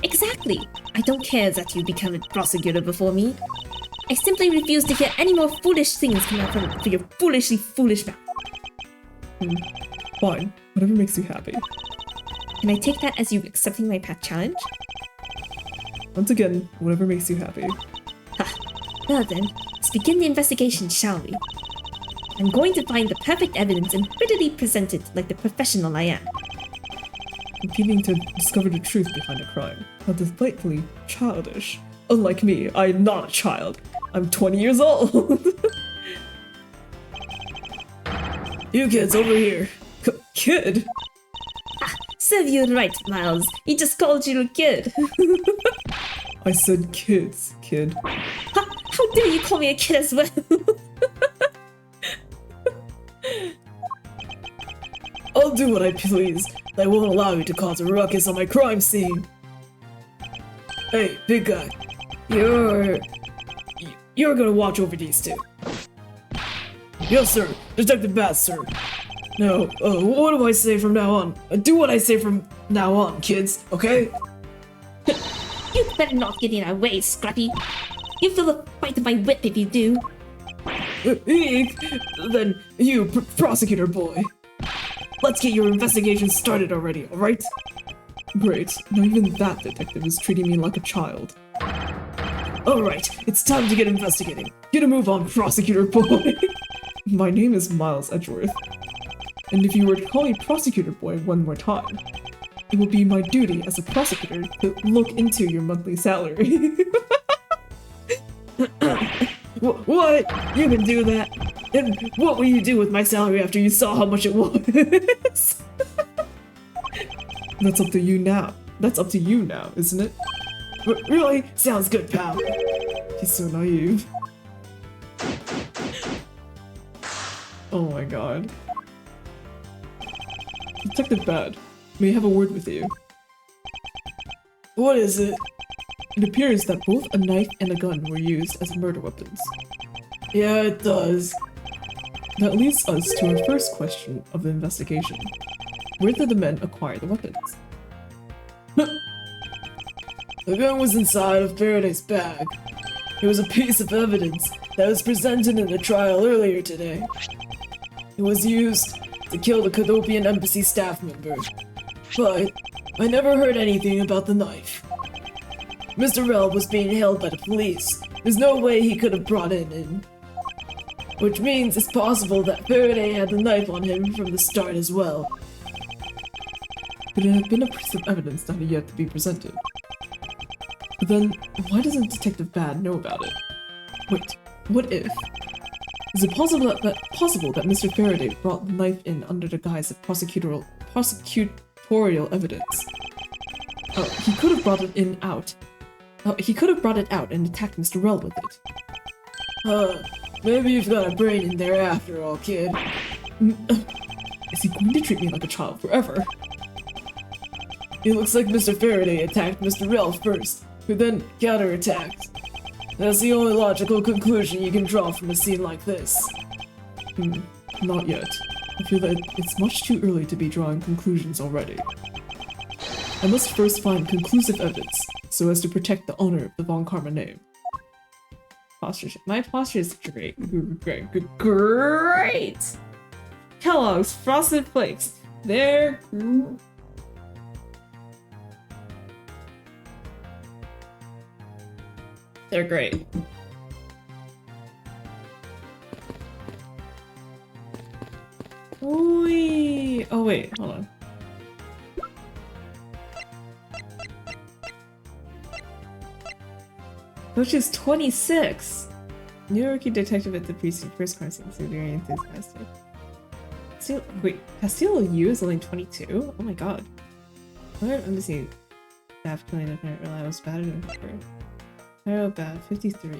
Exactly. I don't care that you become a prosecutor before me. I simply refuse to hear any more foolish things come out from your foolish mouth. Fine. Whatever makes you happy. Can I take that as you accepting my pet challenge? Once again, whatever makes you happy. Ha. Well then, let's begin the investigation, shall we? I'm going to find the perfect evidence and prettily present it like the professional I am. Competing to discover the truth behind a crime. How delightfully childish. Unlike me, I'm not a child. I'm 20 years old. You kids over here. Kid? Serve you right, Miles. He just called you a kid. I said kids, kid. How dare you call me a kid as well? I'll do what I please. I won't allow you to cause a ruckus on my crime scene. Hey, big guy. You're gonna watch over these two. Yes, sir. Detective Bass, sir. Now, what do I say from now on? Do what I say from now on, kids, okay? You better not get in our way, Scrappy. You feel the bite of my whip if you do. Eek! Then you, prosecutor boy. Let's get your investigation started already, alright? Great. Now even that detective is treating me like a child. Alright, it's time to get investigating. Get a move on, prosecutor boy. My name is Miles Edgeworth. And if you were to call me prosecutor boy one more time, it will be my duty as a prosecutor to look into your monthly salary. What? You can do that? And what will you do with my salary after you saw how much it was? That's up to you now. That's up to you now, isn't it? Really? Sounds good, pal. He's so naive. Oh my god. Detective Bad, may I have a word with you? What is it? It appears that both a knife and a gun were used as murder weapons. Yeah, it does. That leads us to our first question of the investigation. Where did the men acquire the weapons? The gun was inside of Faraday's bag. It was a piece of evidence that was presented in the trial earlier today. It was used to kill the Cadopian embassy staff member. But I never heard anything about the knife. Mr. Rel was being held by the police. There's no way he could have brought it in. Which means it's possible that Faraday had the knife on him from the start as well. Could it have been a piece of evidence that had yet to be presented? But then, why doesn't Detective Bad know about it? Wait, what if? Is it possible that Mr. Faraday brought the knife in under the guise of prosecutorial evidence? He could have brought it out. He could have brought it out and attacked Mr. Rel with it. Maybe you've got a brain in there after all, kid. Is he going to treat me like a child forever? It looks like Mr. Faraday attacked Mr. Rel first, who then counterattacked. That's the only logical conclusion you can draw from a scene like this. Not yet. I feel that it's much too early to be drawing conclusions already. I must first find conclusive evidence, so as to protect the honor of the Von Karma name. Posture. My posture is great. Great! Kellogg's Frosted Flakes. They're great. Ooh. Oh wait, hold on. Which is 26. New rookie detective at the precinct. First crime scene, so very enthusiastic. Castillo U is only 22? Oh my god. Let me see. Staff killing a parent realized I was bad enough for. Tyro Bad, 53.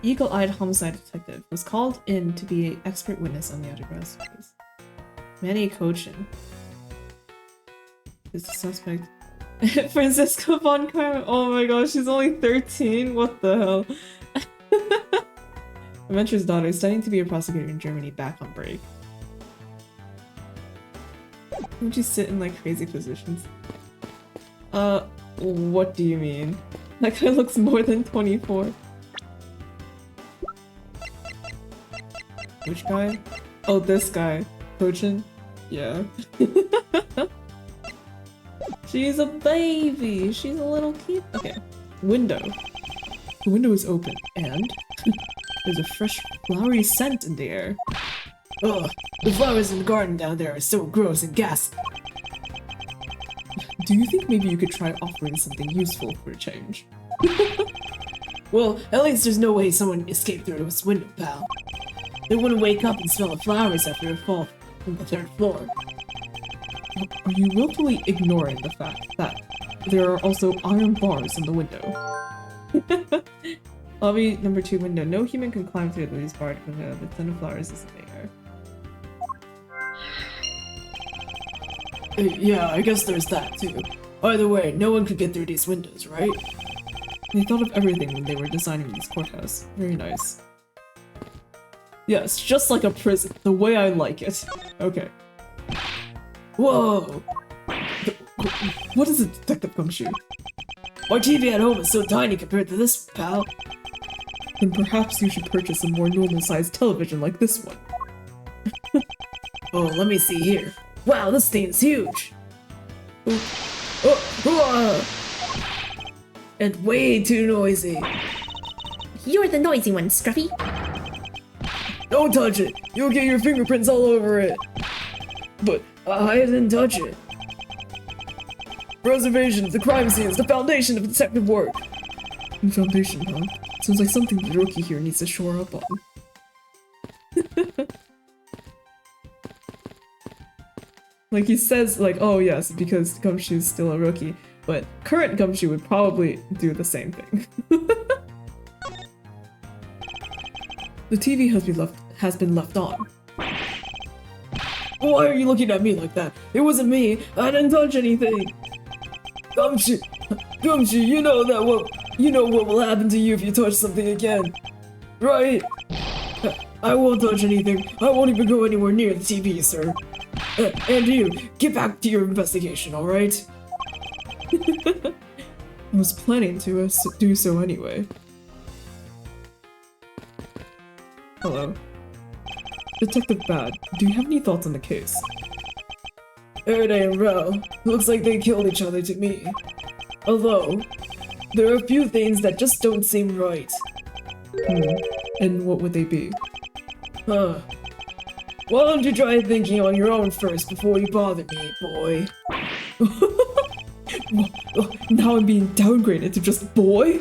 Eagle-eyed homicide detective was called in to be an expert witness on the Undergrass case. Manny Cochin is the suspect. Francisco Von Karma. Oh my gosh, she's only 13? What the hell? Adventure's daughter is studying to be a prosecutor in Germany, back on break. Would you sit in like crazy positions? What do you mean? That guy looks more than 24. Which guy? Oh, this guy. Cochin? Yeah. She's a baby! She's a little kid. Okay. Window. The window is open, and there's a fresh, flowery scent in the air. Ugh, the flowers in the garden down there are so gross and ghastly. Do you think maybe you could try offering something useful for a change? Well, at least there's no way someone escaped through this window, pal. They wouldn't wake up and smell the flowers after a fall from the 3rd floor. Are you willfully ignoring the fact that there are also iron bars in the window? Lobby number 2 window. No human can climb through these barred because the ton of flowers is there. Yeah, I guess there's that too. Either way, no one could get through these windows, right? They thought of everything when they were designing this courthouse. Very nice. Yes, just like a prison. The way I like it. Okay. Whoa! What is it, Detective Gumshoe? My TV at home is so tiny compared to this, pal. Then perhaps you should purchase a more normal-sized television like this one. Oh, let me see here. Wow, this thing is huge! And way too noisy. You're the noisy one, Scruffy. Don't touch it! You'll get your fingerprints all over it! But I didn't touch it. Preservation of the crime scene is the foundation of detective work. The foundation, huh? Sounds like something the rookie here needs to shore up on. Like he says, like, oh yes, because Gumshoe's still a rookie, but current Gumshoe would probably do the same thing. The TV has been left on. Why are you looking at me like that? It wasn't me. I didn't touch anything. Gumshoe, you know what will happen to you if you touch something again, right? I won't touch anything. I won't even go anywhere near the TV, sir. And you, get back to your investigation, all right? I was planning to do so anyway. Hello. Detective Bad, do you have any thoughts on the case? Faraday and Rel, looks like they killed each other to me. Although, there are a few things that just don't seem right. And what would they be? Huh. Why don't you try thinking on your own first before you bother me, boy? Now I'm being downgraded to just boy?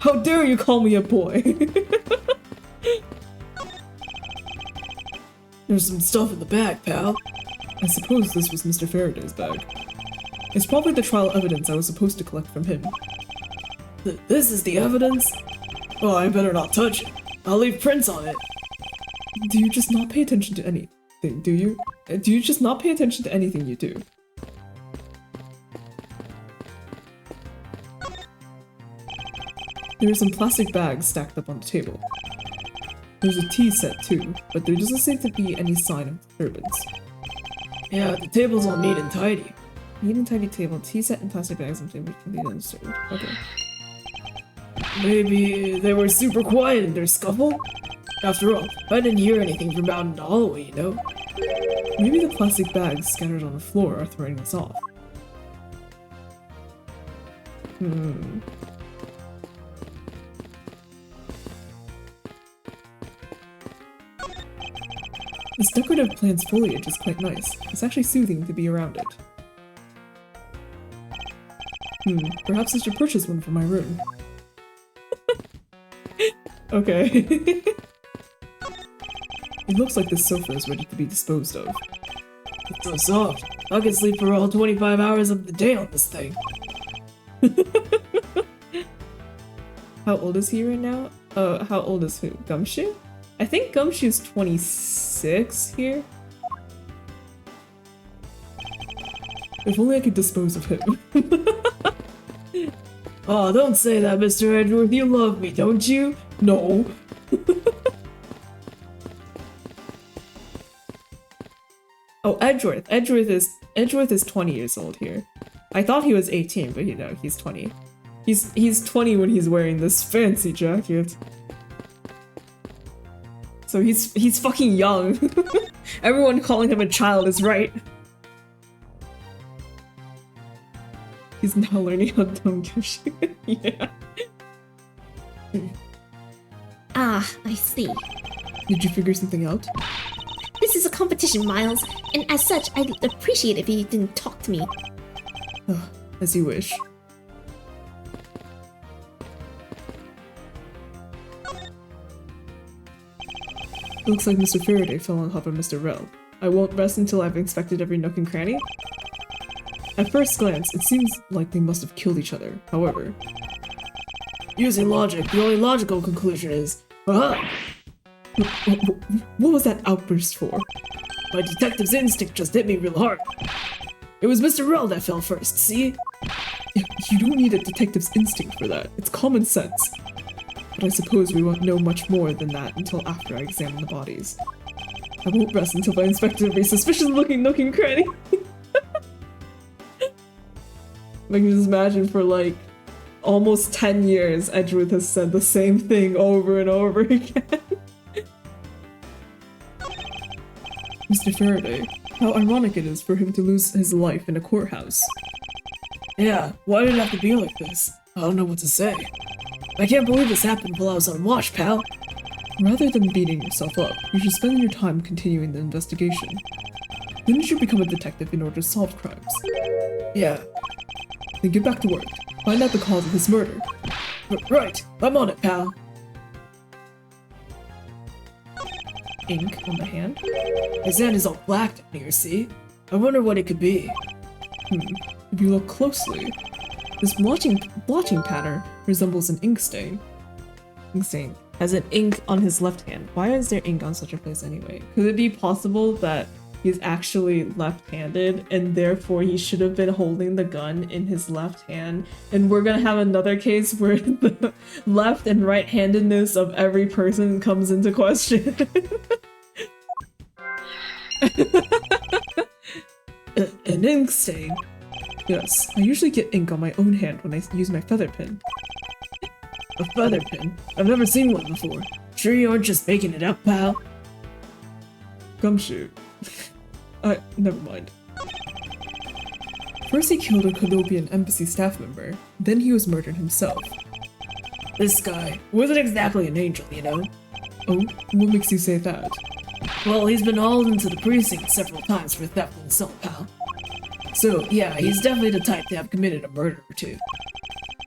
How dare you call me a boy? There's some stuff in the bag, pal. I suppose this was Mr. Faraday's bag. It's probably the trial evidence I was supposed to collect from him. This is the evidence? Oh, I better not touch it. I'll leave prints on it. Do you just not pay attention to anything, do you? Do you just not pay attention to anything you do? There are some plastic bags stacked up on the table. There's a tea set too, but there doesn't seem to be any sign of disturbance. Yeah, the table's all neat and tidy. Neat and tidy table, tea set and plastic bags and table can be undisturbed. Okay. Maybe they were super quiet in their scuffle? After all, I didn't hear anything from out in the hallway, you know? Maybe the plastic bags scattered on the floor are throwing us off. This decorative plant's foliage is quite nice. It's actually soothing to be around it. Perhaps I should purchase one for my room. Okay. It looks like this sofa is ready to be disposed of. It's so soft. I could sleep for all 25 hours of the day on this thing. How old is he right now? How old is who? Gumshoe? I think Gumshoe's 26 here. If only I could dispose of him. Oh, don't say that, Mr. Edgeworth. You love me, don't you? No. Oh, Edgeworth. Edgeworth is 20 years old here. I thought he was 18, but he's 20. He's 20 when he's wearing this fancy jacket. So he's fucking young. Everyone calling him a child is right. He's now learning how dumb Gumshoe. Yeah. Ah, I see. Did you figure something out? This is a competition, Miles, and as such, I'd appreciate it if you didn't talk to me. As you wish. Looks like Mr. Faraday fell on top of Mr. Rel. I won't rest until I've inspected every nook and cranny. At first glance, it seems like they must have killed each other. However, Using logic, the only logical conclusion is, aha! what was that outburst for? My detective's instinct just hit me real hard. It was Mr. Rell that fell first, see? You don't need a detective's instinct for that. It's common sense. But I suppose we won't know much more than that until after I examine the bodies. I won't rest until I inspect every suspicious-looking nook and cranny. I can just imagine for like almost 10 years, Edgeworth has said the same thing over and over again. Mr. Faraday, how ironic it is for him to lose his life in a courthouse. Yeah, why did it have to be like this? I don't know what to say. I can't believe this happened while I was on watch, pal. Rather than beating yourself up, you should spend your time continuing the investigation. Didn't you become a detective in order to solve crimes? Yeah, Then get back to work. Find out the cause of his murder. right, I'm on it, pal. Ink on the hand. His hand is all black down here, see? I wonder what it could be. If you look closely, this blotching pattern resembles an ink stain. Ink stain has an ink on his left hand. Why is there ink on such a place anyway? Could it be possible that he's actually left-handed and therefore he should have been holding the gun in his left hand? And we're gonna have another case where the left and right-handedness of every person comes into question. An ink stain? Yes, I usually get ink on my own hand when I use my feather pen. A feather pen? I've never seen one before. Sure you aren't just making it up, pal? Gumshoe. Never mind. First he killed a Colobian embassy staff member, then he was murdered himself. This guy wasn't exactly an angel, you know? Oh, what makes you say that? Well, he's been hauled into the precinct several times for theft and assault, pal. So, yeah, he's definitely the type to have committed a murder or two.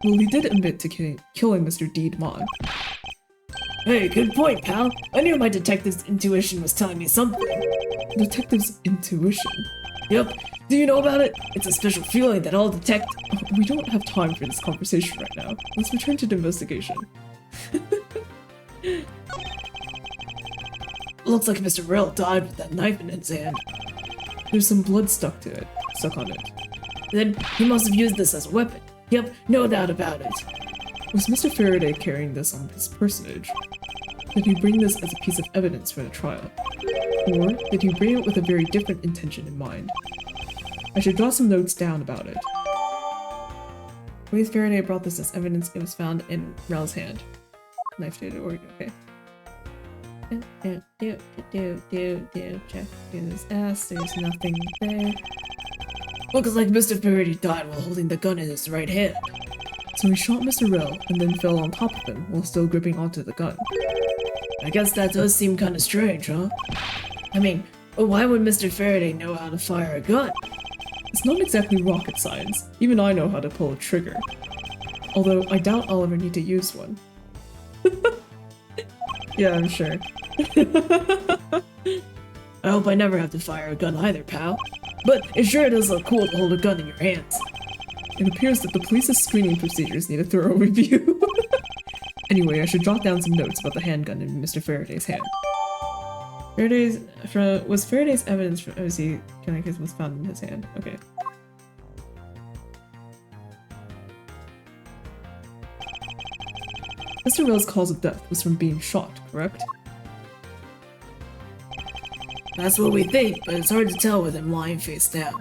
Well, he did admit to killing Mr. Deedmon. Hey, good point, pal. I knew my detective's intuition was telling me something. Detective's intuition. Yep. Do you know about it? It's a special feeling that all We don't have time for this conversation right now. Let's return to the investigation. Looks like Mr. Rell died with that knife in his hand. There's some blood stuck on it. Then he must have used this as a weapon. Yep, no doubt about it. Was Mr. Faraday carrying this on his personage? Did he bring this as a piece of evidence for the trial? Or did he bring it with a very different intention in mind? I should jot some notes down about it. Ways Faraday brought this as evidence, it was found in Rel's hand. Knife data organ, okay. Check his ass, there's nothing there. Looks like Mr. Faraday died while holding the gun in his right hand. So he shot Mr. Rell and then fell on top of him while still gripping onto the gun. I guess that does seem kinda strange, huh? I mean, why would Mr. Faraday know how to fire a gun? It's not exactly rocket science. Even I know how to pull a trigger. Although I doubt I'll ever need to use one. Yeah, I'm sure. I hope I never have to fire a gun either, pal. But it sure does look cool to hold a gun in your hands. It appears that the police's screening procedures need a thorough review. Anyway, I should jot down some notes about the handgun in Mr. Faraday's hand. Was Faraday's evidence from OC killing case was found in his hand? Okay. Mr. Rell's cause of death was from being shot, correct? That's what we think, but it's hard to tell with him lying face down.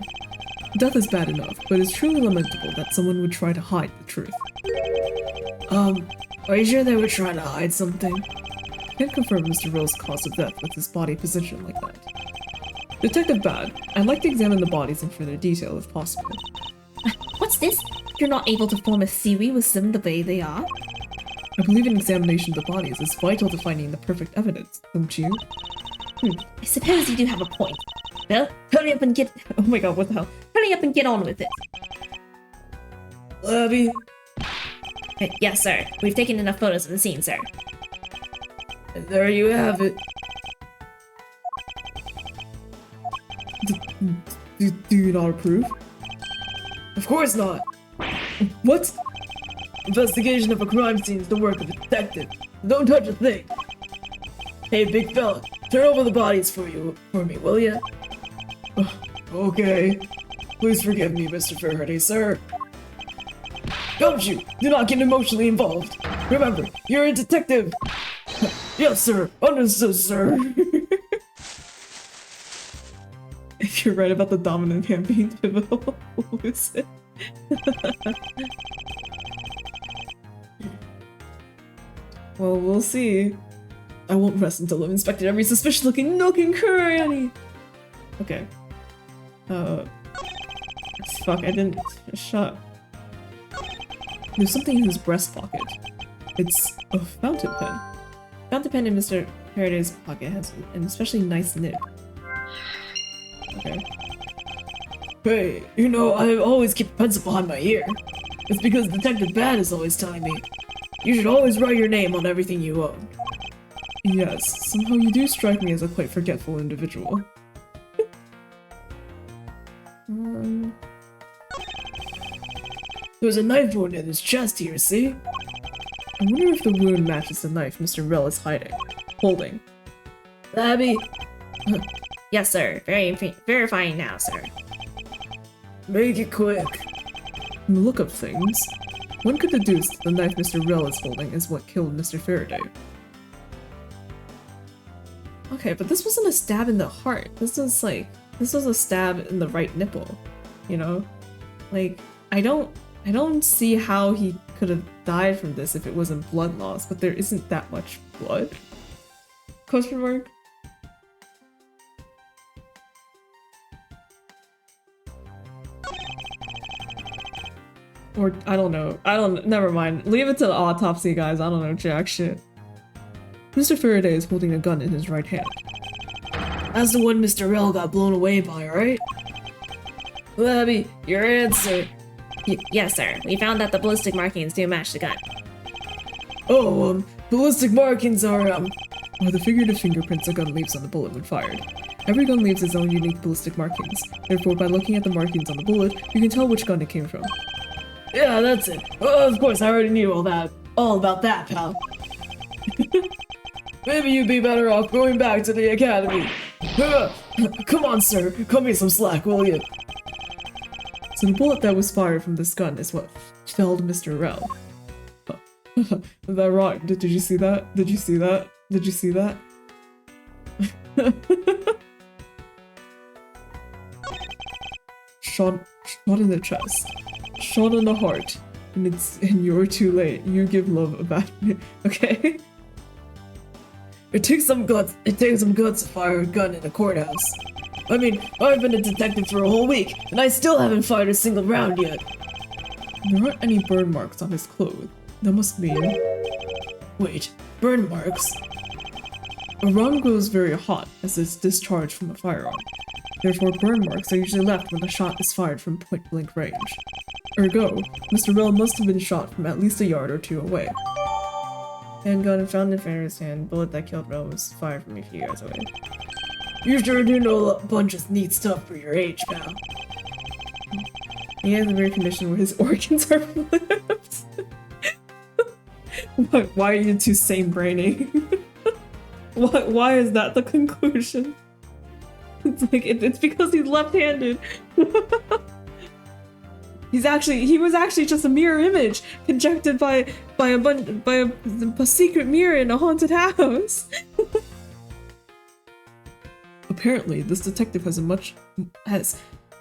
Death is bad enough, but it's truly lamentable that someone would try to hide the truth. Are you sure they were trying to hide something? Can't confirm Mr. Rell's cause of death with his body positioned like that. Detective Bad, I'd like to examine the bodies in further detail if possible. What's this? You're not able to form a theory with them the way they are? I believe an examination of the bodies is vital to finding the perfect evidence, don't you? I suppose you do have a point. Well, hurry up and get— Oh my god, what the hell? hurry up and get on with it. Abby? Yes, sir. We've taken enough photos of the scene, sir. And there you have it. Do you not approve? Of course not. What? Investigation of a crime scene is the work of a detective. Don't touch a thing. Hey, big fella, turn over the bodies for me, will ya? Okay. Please forgive me, Mr. Faraday, sir. Don't you! Do not get emotionally involved. Remember, you're a detective. Yes, sir. Understood, sir. If you're right about the dominant hand being pivotal, lose it. Well, we'll see. I won't rest until I've inspected every suspicious-looking nook and cranny. Okay. Fuck, I didn't shut. There's something in his breast pocket. It's a fountain pen. Fountain pen in Mr. Faraday's pocket has an especially nice nib. Okay. Hey, you know, I always keep a pencil behind my ear. It's because Detective Bad is always telling me, you should always write your name on everything you own. Yes, somehow you do strike me as a quite forgetful individual. There's a knife wound in his chest here, see? I wonder if the wound matches the knife Mr. Rell is holding. Abby, Yes, sir. Verifying now, sir. make it quick. From the look of things, one could deduce that the knife Mr. Rell is holding is what killed Mr. Faraday. Okay, but this wasn't a stab in the heart. This was a stab in the right nipple, you know? Like, I don't see how he could have died from this if it wasn't blood loss, but there isn't that much blood? Question mark? Or, I don't know. Never mind. Leave it to the autopsy, guys. I don't know jack shit. Mr. Faraday is holding a gun in his right hand. That's the one Mr. Rell got blown away by, right? Well, Abby, your answer. Yes, sir. We found that the ballistic markings do match the gun. Oh, ballistic markings are the figurative fingerprints a gun leaves on the bullet when fired. Every gun leaves its own unique ballistic markings. Therefore, by looking at the markings on the bullet, you can tell which gun it came from. Yeah, that's it. Of course, I already knew all about that, pal. Maybe you'd be better off going back to the academy. Come on, sir. Cut me some slack, will you? So the bullet that was fired from this gun is what felled Mr. Rell. That rhymed. Did you see that? Did you see that? Did you see that? Shot in the chest. Shot in the heart. And you're too late. You give love a bad name. Okay? It takes some guts to fire a gun in a courthouse. I mean, I've been a detective for a whole week, and I still haven't fired a single round yet. There aren't any burn marks on his clothes. That must mean... Wait, burn marks? A round goes very hot as it's discharged from a firearm. Therefore, burn marks are usually left when the shot is fired from point-blank range. Ergo, Mr. Rell must have been shot from at least a yard or two away. Handgun found in Faraday's hand. Bullet that killed Rell was fired from a few yards away. You sure do know a bunch of neat stuff for your age, pal. He has a weird condition where his organs are flipped. Why are you two same-braining? Why is that the conclusion? It's like, it's because he's left-handed. He was actually just a mirror image conjectured by a secret mirror in a haunted house. Apparently, this detective has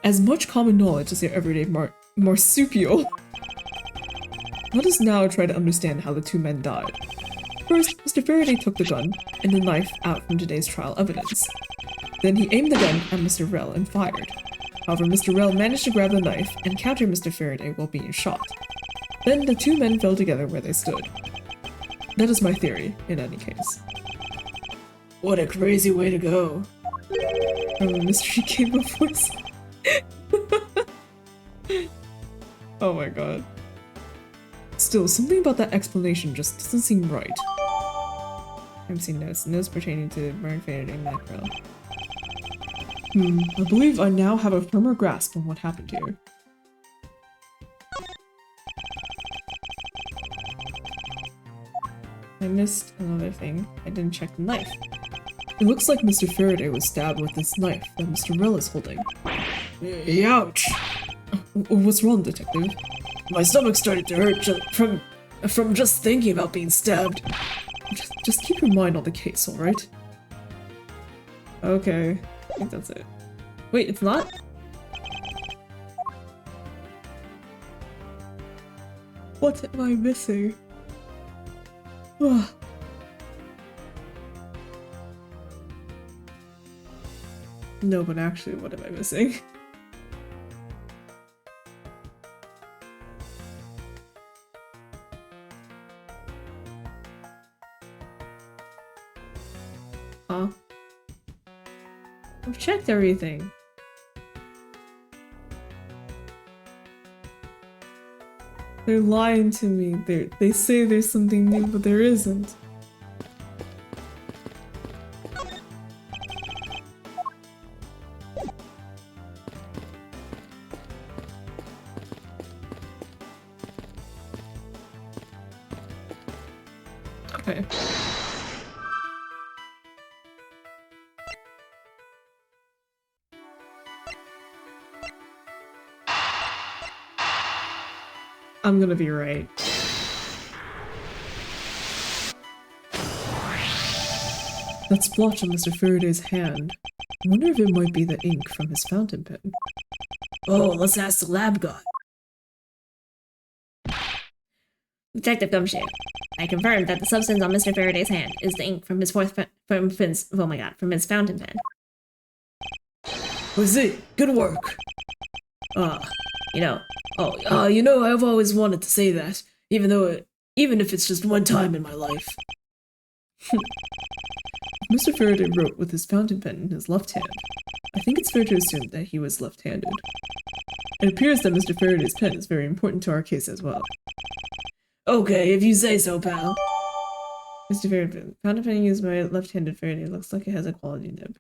as much common knowledge as your everyday marsupial. Let us now try to understand how the two men died. First, Mr. Faraday took the gun and the knife out from today's trial evidence. Then he aimed the gun at Mr. Rell and fired. However, Mr. Rell managed to grab the knife and counter Mr. Faraday while being shot. Then the two men fell together where they stood. That is my theory, in any case. What a crazy way to go. From a mystery game of voice. Oh my god. Still, something about that explanation just doesn't seem right. I'm seeing notes pertaining to Burn Faraday and Mackerel. I believe I now have a firmer grasp on what happened here. I missed another thing. I didn't check the knife. It looks like Mr. Faraday was stabbed with this knife that Mr. Rell is holding. Ouch! What's wrong, Detective? My stomach started to hurt from just thinking about being stabbed. Just keep your mind on the case, alright? Okay, I think that's it. Wait, it's not? What am I missing? Ugh. No, but actually, what am I missing? Huh? I've checked everything. They're lying to me. They say there's something new, but there isn't. Okay. I'm gonna be right. That splotch on Mr. Faraday's hand. I wonder if it might be the ink from his fountain pen. Oh, let's ask the lab guy. Detective Gumshoe, I confirmed that the substance on Mr. Faraday's hand is the ink from his from his fountain pen. Was it? Good work. You know, You know, I've always wanted to say that, even if it's just one time in my life. Mr. Faraday wrote with his fountain pen in his left hand. I think it's fair to assume that he was left-handed. It appears that Mr. Faraday's pen is very important to our case as well. Okay, if you say so, pal. Mr. Faraday, fountain pen used by left-handed Faraday looks like it has a quality nib.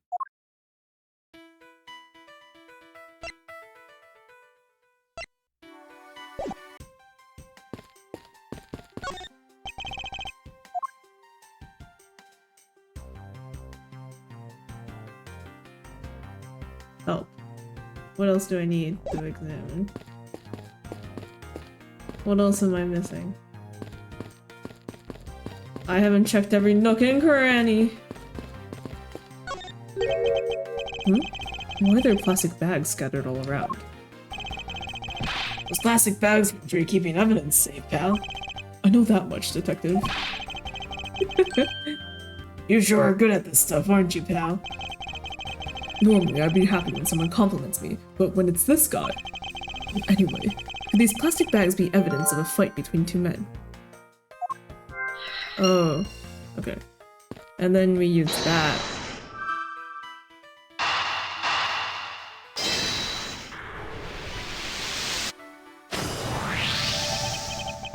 Help. What else do I need to examine? What else am I missing? I haven't checked every nook and cranny! Why are there plastic bags scattered all around? Those plastic bags for you're keeping evidence safe, pal. I know that much, Detective. You sure are good at this stuff, aren't you, pal? Normally, I'd be happy when someone compliments me, but when it's this guy... Anyway, could these plastic bags be evidence of a fight between two men? Oh, okay. And then we use that.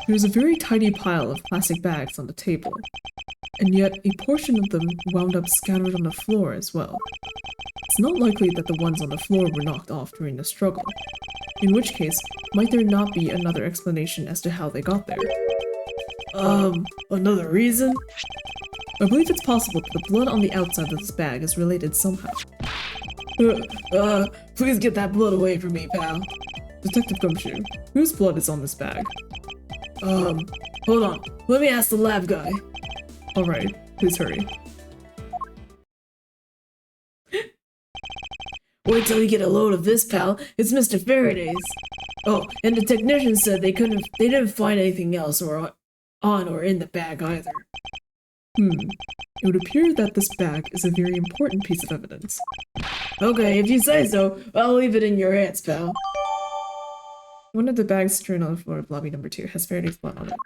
There's a very tidy pile of plastic bags on the table, and yet a portion of them wound up scattered on the floor as well. It's not likely that the ones on the floor were knocked off during the struggle, in which case, might there not be another explanation as to how they got there? Another reason? I believe it's possible that the blood on the outside of this bag is related somehow. Please get that blood away from me, pal. Detective Gumshoe, whose blood is on this bag? Hold on. Let me ask the lab guy. Alright, please hurry. Wait till we get a load of this, pal. It's Mr. Faraday's. Oh, and the technician said they didn't find anything else or on or in the bag either. It would appear that this bag is a very important piece of evidence. Okay, if you say so, I'll leave it in your hands, pal. One of the bags strewn on the floor of lobby number 2 has Faraday's blood on it.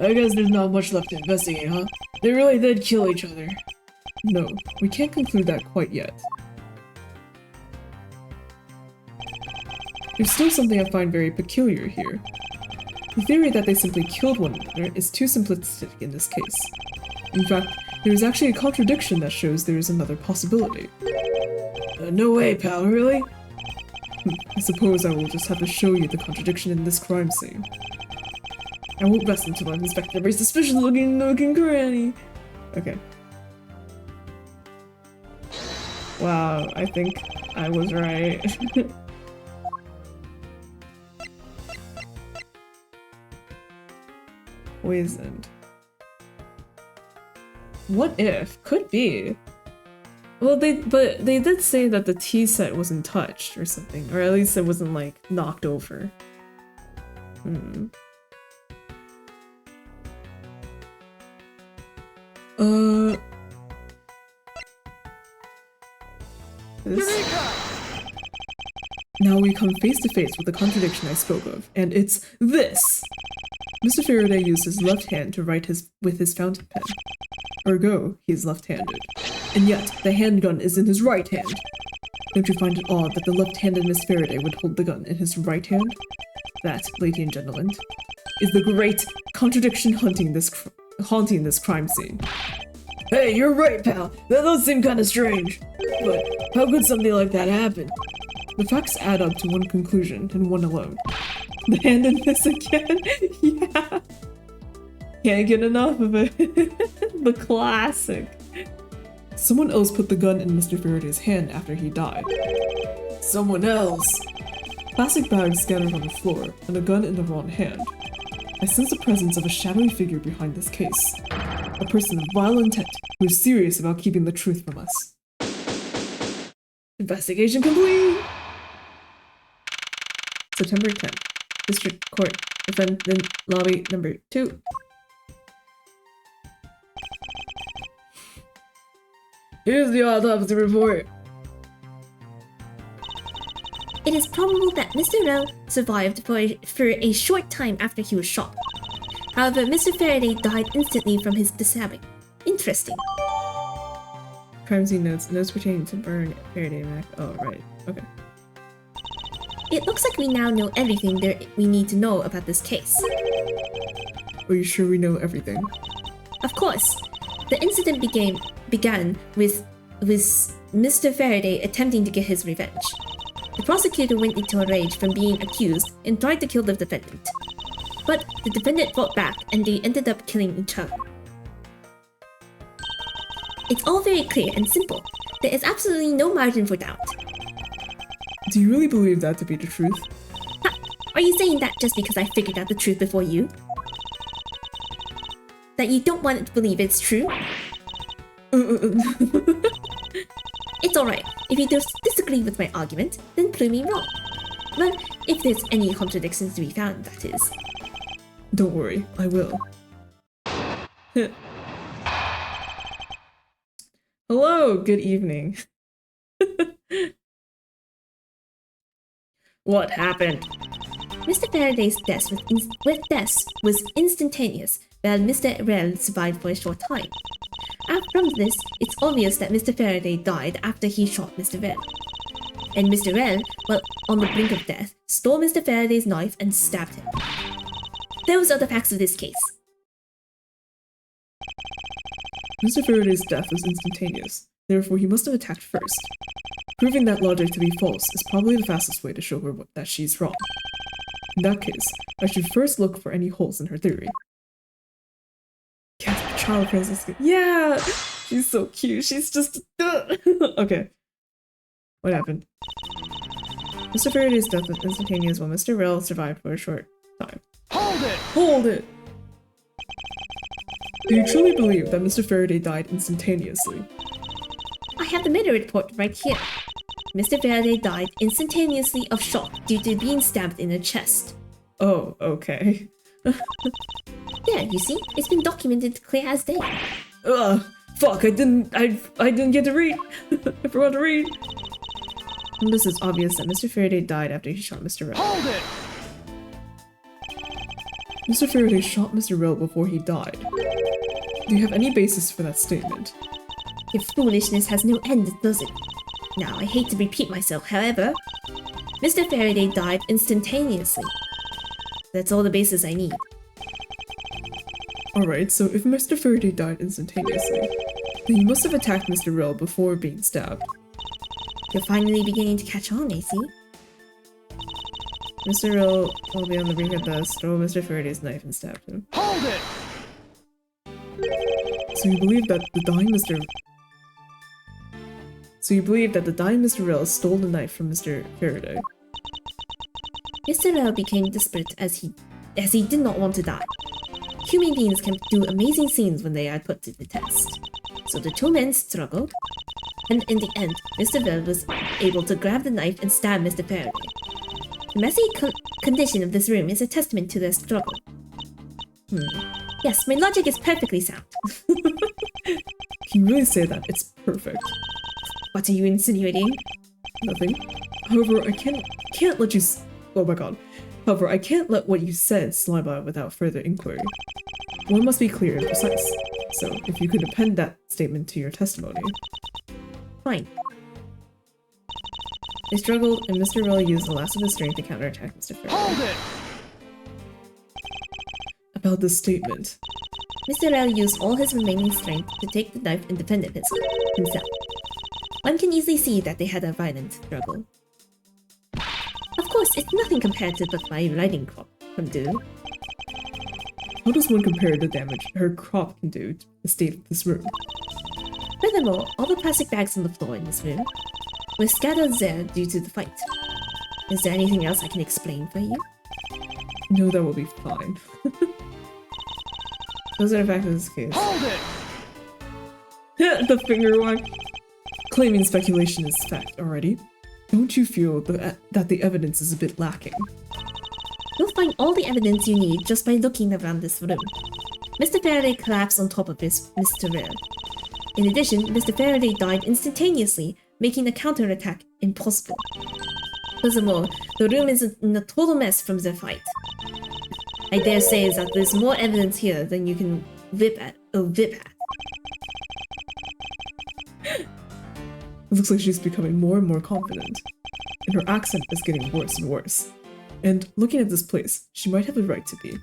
I guess there's not much left to investigate, huh? They really did kill each other. No, we can't conclude that quite yet. There's still something I find very peculiar here. The theory that they simply killed one another is too simplistic in this case. In fact, there is actually a contradiction that shows there is another possibility. No way, pal, really? I suppose I will just have to show you the contradiction in this crime scene. I won't rest until I've inspected every suspicious looking granny. Okay. Wow, I think I was right. Poisoned. What if? Could be. Well, they did say that the tea set wasn't touched or something, or at least it wasn't like knocked over. Hmm. This. Now we come face to face with the contradiction I spoke of, and it's this! Mr. Faraday used his left hand to write with his fountain pen. Ergo, he is left-handed. And yet, the handgun is in his right hand. Don't you find it odd that the left-handed Miss Faraday would hold the gun in his right hand? That, ladies and gentlemen, is the great contradiction haunting this crime scene. Hey, you're right, pal. That does seem kind of strange. But how could something like that happen? The facts add up to one conclusion, and one alone. The handedness again? Yeah. Can't get enough of it. The classic. Someone else put the gun in Mr. Faraday's hand after he died. Someone else? Plastic bags scattered on the floor, and a gun in the wrong hand. I sense the presence of a shadowy figure behind this case. A person of vile intent who is serious about keeping the truth from us. Investigation complete! September 10th. District Court. Defendant Lobby number 2. Here's the autopsy report. It is probable that Mr. Rel survived for a short time after he was shot. However, Mr. Faraday died instantly from his stabbing. Interesting. Crime scene notes. Notes pertaining to Burn, Faraday, Mac. Oh, right. Okay. It looks like we now know everything we need to know about this case. Are you sure we know everything? Of course. The incident began with Mr. Faraday attempting to get his revenge. The prosecutor went into a rage from being accused and tried to kill the defendant. But the defendant fought back and they ended up killing each other. It's all very clear and simple. There is absolutely no margin for doubt. Do you really believe that to be the truth? Ha! Are you saying that just because I figured out the truth before you? That you don't want to believe it's true? It's alright. If you disagree with my argument, then prove me wrong. Well, if there's any contradictions to be found, that is. Don't worry, I will. Hello, good evening. What happened? Mr. Faraday's death was instantaneous, while Mr. Rel survived for a short time. From this, it's obvious that Mr. Faraday died after he shot Mr. Rel. And Mr. Rel, while on the brink of death, stole Mr. Faraday's knife and stabbed him. Those are the facts of this case. Mr. Faraday's death was instantaneous, therefore he must have attacked first. Proving that logic to be false is probably the fastest way to show her that she's wrong. In that case, I should first look for any holes in her theory. Child princess. Yeah! She's so cute. She's just... Okay. What happened? Mr. Faraday's death was instantaneous while Mr. Rel survived for a short time. Hold it! Hold it! Do you truly believe that Mr. Faraday died instantaneously? I have the medical report right here. Mr. Faraday died instantaneously of shock due to being stabbed in the chest. Oh, okay. There, you see? It's been documented clear as day. Ugh, fuck, I didn't get to read. I forgot to read. And this is obvious that Mr. Faraday died after he shot Mr. Rel. Hold it! Mr. Faraday shot Mr. Rel before he died. Do you have any basis for that statement? Your foolishness has no end, does it? Now, I hate to repeat myself, however, Mr. Faraday died instantaneously. That's all the basis I need. Alright, so if Mr. Faraday died instantaneously, then he must have attacked Mr. Rel before being stabbed. You're finally beginning to catch on, AC. Mr. Rill will be on the brink of death, stole Mr. Faraday's knife and stabbed him. Hold it! So you believe that the dying Mr. Rill stole the knife from Mr. Faraday? Mr. Rell became desperate as he did not want to die. Human beings can do amazing things when they are put to the test. So the two men struggled, and in the end, Mr. Rell was able to grab the knife and stab Mr. Faraday. The messy condition of this room is a testament to their struggle. Yes, my logic is perfectly sound. Can you really say that? It's perfect. What are you insinuating? Nothing. However, I can't let you oh my god. However, I can't let what you said slide by without further inquiry. One must be clear and precise. So, if you could append that statement to your testimony. Fine. They struggled, and Mr. Rill used the last of his strength to counterattack Mr. Faraday. Hold it! About this statement. Mr. Rell used all his remaining strength to take the knife and defend himself. One can easily see that they had a violent struggle. Of course, it's nothing compared to what my riding crop can do. How does one compare the damage her crop can do to the state of this room? Furthermore, all the plastic bags on the floor in this room were scattered there due to the fight. Is there anything else I can explain for you? No, that will be fine. Those are the facts of this case. Hold it! The finger wag. Claiming speculation is fact already. Don't you feel that the evidence is a bit lacking? You'll find all the evidence you need just by looking around this room. Mr. Faraday collapsed on top of Mr. Rare. In addition, Mr. Faraday died instantaneously, making a counterattack impossible. Furthermore, the room is in a total mess from the fight. I dare say that there's more evidence here than you can whip at. It looks like she's becoming more and more confident, and her accent is getting worse and worse. And looking at this place, she might have a right to be.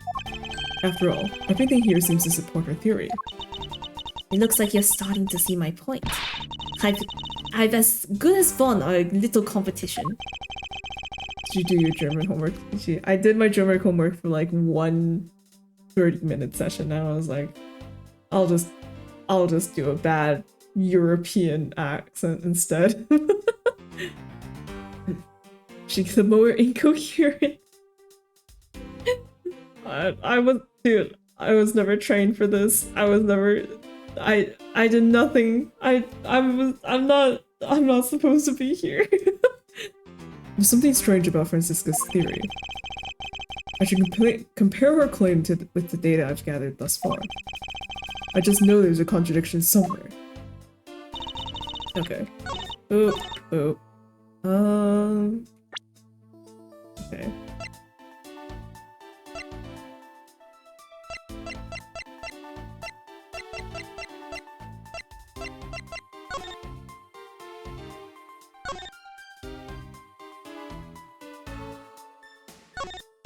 After all, everything here seems to support her theory. It looks like you're starting to see my point. I've as good as won our little competition. Did you do your German homework? I did my German homework for like one 30-minute session, and I was like, I'll just do a bad European accent instead. She's the more incoherent. I was never trained for this. I did nothing. I'm not supposed to be here. There's something strange about Francisca's theory. I should compare her claim with the data I've gathered thus far. I just know there's a contradiction somewhere. Okay. Okay.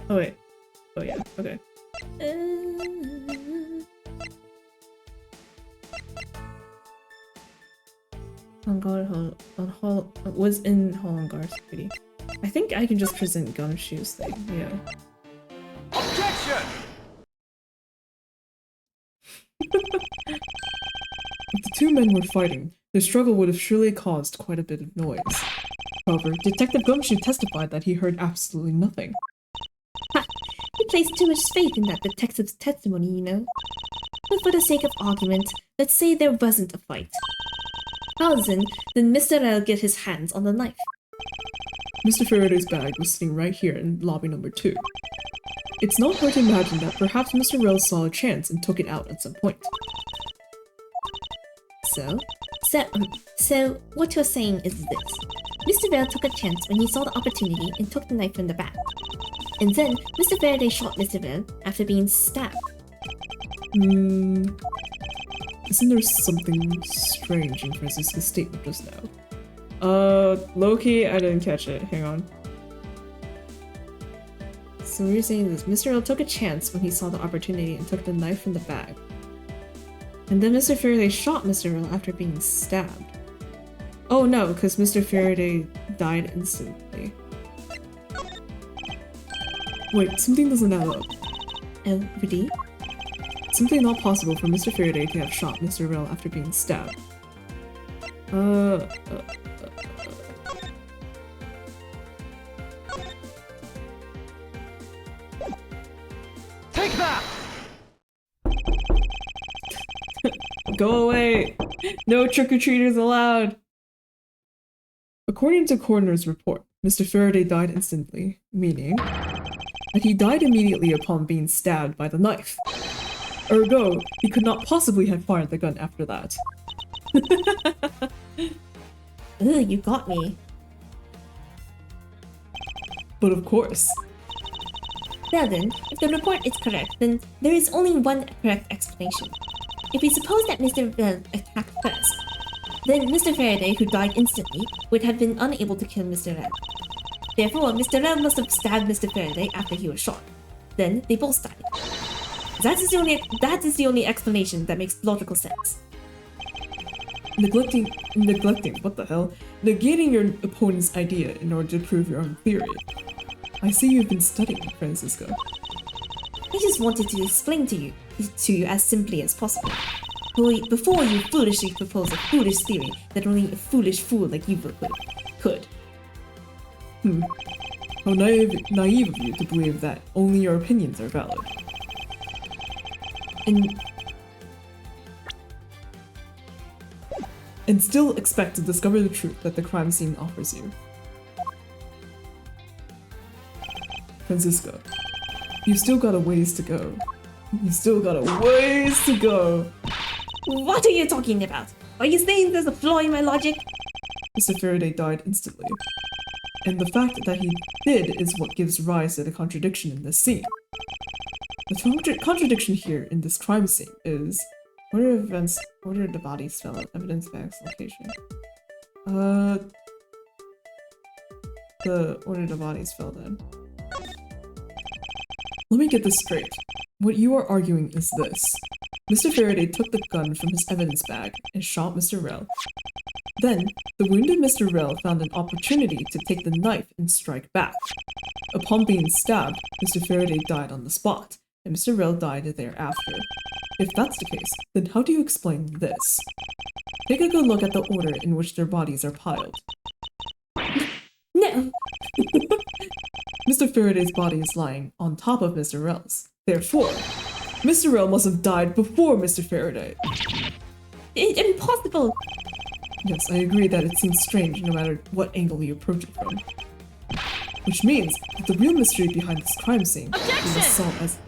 Oh wait. Oh yeah, okay. Was in Hollangar's city. I think I can just present Gumshoe's thing, yeah. Objection! If the two men were fighting, their struggle would have surely caused quite a bit of noise. However, Detective Gumshoe testified that he heard absolutely nothing. You place too much faith in that detective's testimony, you know. But for the sake of argument, let's say there wasn't a fight. How then did Mr. Rell get his hands on the knife? Mr. Faraday's bag was sitting right here in lobby number 2. It's not hard to imagine that perhaps Mr. Rell saw a chance and took it out at some point. So what you're saying is this. Mr. Rell took a chance when he saw the opportunity and took the knife from the bag. And then Mr. Faraday shot Mr. Rell after being stabbed. Isn't there something strange in Francisca's statement just now? Low-key, I didn't catch it. Hang on. So you're saying this. Mr. Rell took a chance when he saw the opportunity and took the knife from the bag. And then Mr. Faraday shot Mr. Rell after being stabbed. Oh no, because Mr. Faraday died instantly. Wait, something doesn't add up. Really? Simply not possible for Mr. Faraday to have shot Mr. Rel after being stabbed. Take that! Go away! No trick-or-treaters allowed! According to coroner's report, Mr. Faraday died instantly, meaning that he died immediately upon being stabbed by the knife. Ergo, he could not possibly have fired the gun after that. Ugh, you got me. But of course, Well then, if the report is correct, then there is only one correct explanation. If we suppose that Mr. Rel attacked first, then Mr. Faraday, who died instantly, would have been unable to kill Mr. Rel. Therefore, Mr. Rel must have stabbed Mr. Faraday after he was shot. Then they both died. That is the only explanation that makes logical sense. neglecting, what the hell? Negating your opponent's idea in order to prove your own theory. I see you've been studying, Francisco. I just wanted to explain to you as simply as possible. Before you foolishly propose a foolish theory that only a foolish fool like you could. How naive of you to believe that only your opinions are valid. And still expect to discover the truth that the crime scene offers you. Francisco, you've still got a ways to go. You still got a ways to go. What are you talking about? Are you saying there's a flaw in my logic? Mr. Faraday died instantly. And the fact that he did is what gives rise to the contradiction in this scene. The contradiction here in this crime scene is order the bodies fell at evidence facts location. The order the bodies fell then. Let me get this straight. What you are arguing is this. Mr. Faraday took the gun from his evidence bag and shot Mr. Rel. Then, the wounded Mr. Rel found an opportunity to take the knife and strike back. Upon being stabbed, Mr. Faraday died on the spot, and Mr. Rel died thereafter. If that's the case, then how do you explain this? Take a good look at the order in which their bodies are piled. No! Mr. Faraday's body is lying on top of Mr. Rel's. Therefore, Mr. Rel must have died before Mr. Faraday. Impossible! Yes, I agree that it seems strange no matter what angle you approach it from. Which means that the real mystery behind this crime scene is solved as—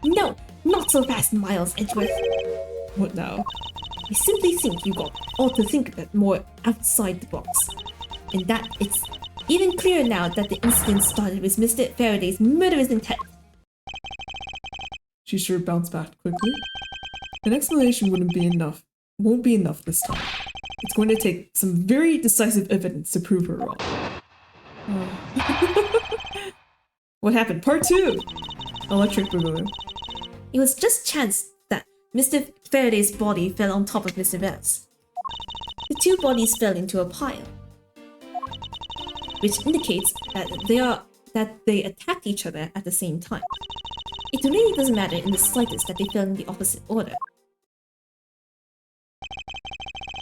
No! Not so fast, Miles Edgeworth. What now? I simply think you ought to think a bit more outside the box. And that it's even clearer now that the incident started with Mr. Faraday's murderous intent. She sure bounced back quickly. An explanation won't be enough this time. It's going to take some very decisive evidence to prove her wrong. What happened? Part 2! Electric Boogaloo. It was just chance that Mr. Faraday's body fell on top of Mr. Rel's. The two bodies fell into a pile, which indicates that they attacked each other at the same time. It really doesn't matter in the slightest that they fell in the opposite order.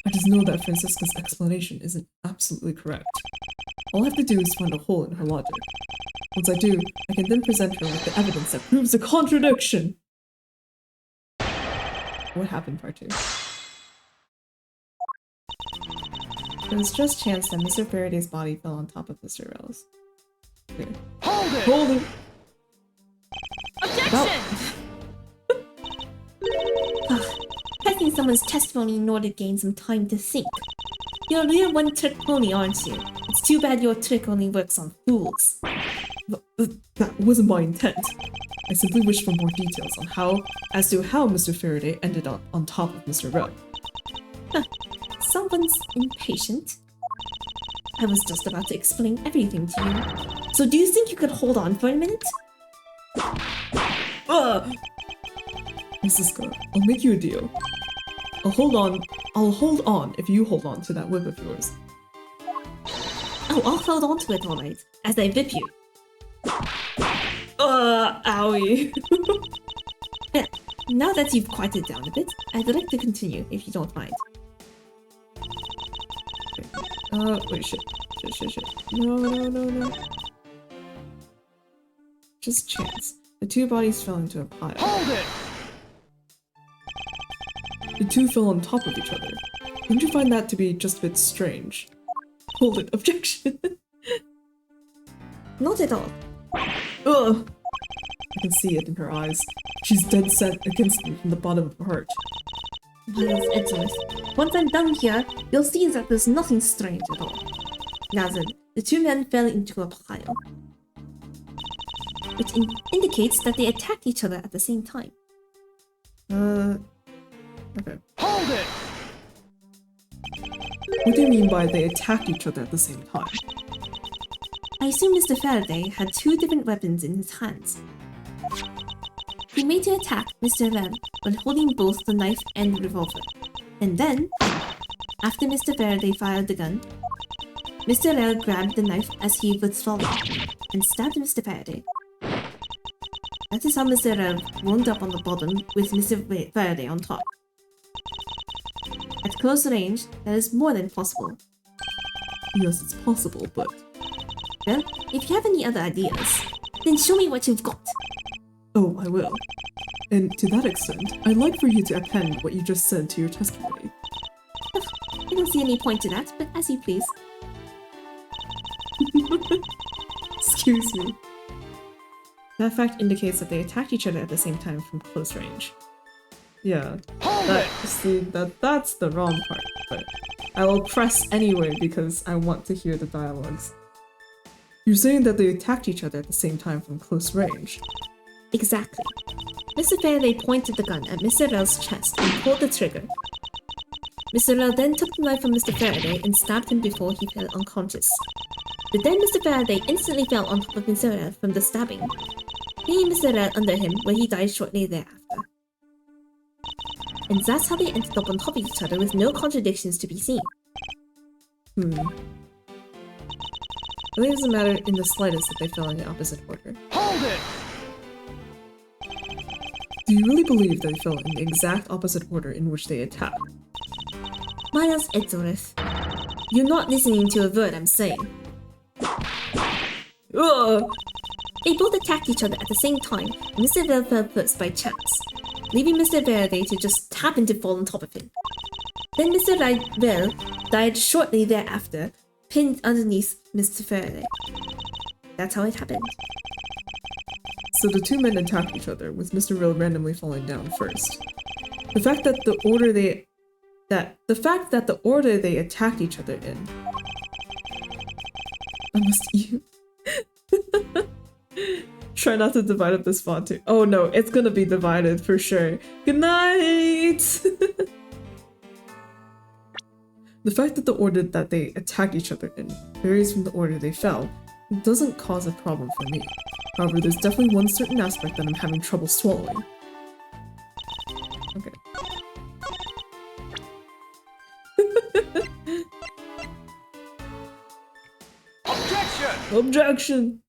I just know that Francisca's explanation isn't absolutely correct. All I have to do is find a hole in her logic. Once I do, I can then present her with the evidence that proves the contradiction! What happened, part 2? It was just chance that Mr. Faraday's body fell on top of Mr. Rel's. Okay. Hold it! Hold it! Testing someone's testimony in order to gain some time to think. You're a real one-trick pony, aren't you? It's too bad your trick only works on fools. That wasn't my intent. I simply wish for more details on how Mr. Faraday ended up on top of Mr. Rel. Someone's impatient. I was just about to explain everything to you. So do you think you could hold on for a minute? Francisco, I'll make you a deal. I'll hold on if you hold on to that whip of yours. Oh, I'll hold on to it alright, as I whip you. Owie. Well, now that you've quieted down a bit, I'd like to continue, if you don't mind. Wait, shit. No. Just chance. The two bodies fell into a pile. Hold it! The two fell on top of each other. Don't you find that to be just a bit strange? Hold it. Objection. Not at all. Ugh. I can see it in her eyes. She's dead set against me from the bottom of her heart. Miles Edgeworth, once I'm done here, you'll see that there's nothing strange at all. Now then, the two men fell into a pile, which indicates that they attacked each other at the same time. Okay. Hold it! What do you mean by they attacked each other at the same time? I assume Mr. Faraday had two different weapons in his hands. He made to attack Mr. Rel while holding both the knife and revolver. And then, after Mr. Faraday fired the gun, Mr. Rel grabbed the knife as he was falling and stabbed Mr. Faraday. That is how Mr. Rel wound up on the bottom with Mr. Faraday on top. At close range, that is more than possible. Yes, it's possible, but... Well, if you have any other ideas, then show me what you've got. Oh, I will. And to that extent, I'd like for you to append what you just said to your testimony. I don't see any point to that, but as you please. Excuse me. That fact indicates that they attacked each other at the same time from close range. Yeah, that's the wrong part, but I will press anyway because I want to hear the dialogues. You're saying that they attacked each other at the same time from close range. Exactly. Mr. Faraday pointed the gun at Mr. Rel's chest and pulled the trigger. Mr. Rel then took the knife from Mr. Faraday and stabbed him before he fell unconscious. But then Mr. Faraday instantly fell on top of Mr. Rel from the stabbing, leaving Mr. Rel under him where he died shortly thereafter. And that's how they ended up on top of each other with no contradictions to be seen. I think it doesn't matter in the slightest that they fell in the opposite order. Hold it! Do you really believe they fell in the exact opposite order in which they attacked? Miles Edgeworth, you're not listening to a word I'm saying. Ugh! They both attacked each other at the same time, and Mr. Rel fell first by chance, leaving Mr. Faraday to just happen to fall on top of him. Then Mr. Rel died shortly thereafter, pinned underneath Mr. Faraday. That's how it happened. So the two men attacked each other, with Mr. Rel randomly falling down first. The fact that the order they attacked each other in. I must you. Try not to divide up this font too. Oh no, it's gonna be divided for sure. Good night! The fact that the order that they attacked each other in varies from the order they fell doesn't cause a problem for me. However, there's definitely one certain aspect that I'm having trouble swallowing. Okay. Objection! Objection!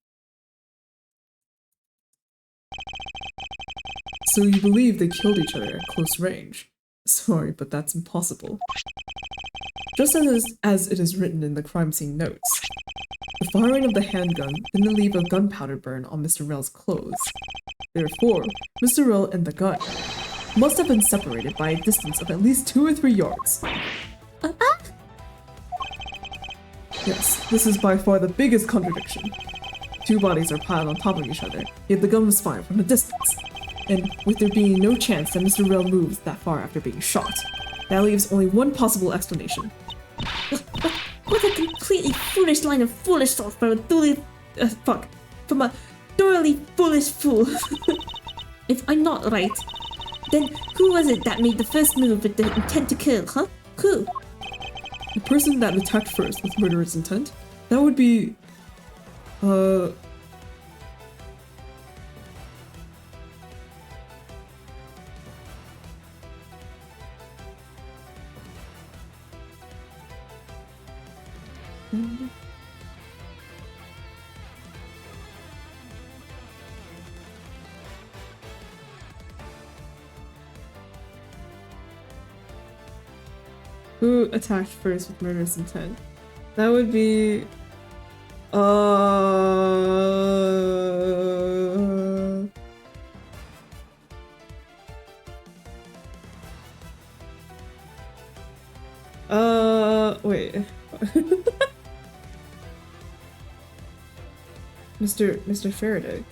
So you believe they killed each other at close range? Sorry, but that's impossible. Just as it is written in the crime scene notes, the firing of the handgun didn't leave a gunpowder burn on Mr. Rel's clothes. Therefore, Mr. Rel and the gun must have been separated by a distance of at least 2 or 3 yards. Yes, this is by far the biggest contradiction. 2 bodies are piled on top of each other, yet the gun was fired from a distance. And with there being no chance that Mr. Rel moves that far after being shot, that leaves only one possible explanation. What a completely foolish line of foolish thought from a thoroughly foolish fool. If I'm not right, then who was it that made the first move with the intent to kill, huh? Who? The person that attacked first with murderous intent? That would be... Who attacked first with murderous intent? That would be... Wait. Mr. Faraday.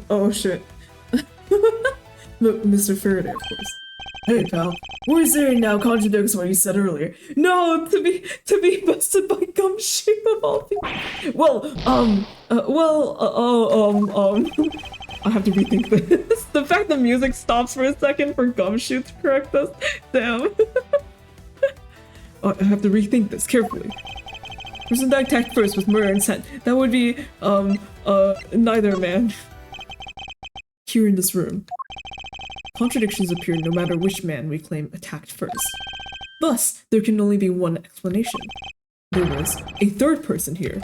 Oh shit. Mr. Faraday, of course. Hey pal, words there now contradicts what you said earlier. No, to be busted by Gumshoe of all people. I have to rethink this. The fact the music stops for a second for Gumshoe to correct us. Damn. I have to rethink this carefully. Person that attacked first with murder intent. That would be neither man. Here in this room. Contradictions appear no matter which man we claim attacked first. Thus, there can only be one explanation. There was a third person here.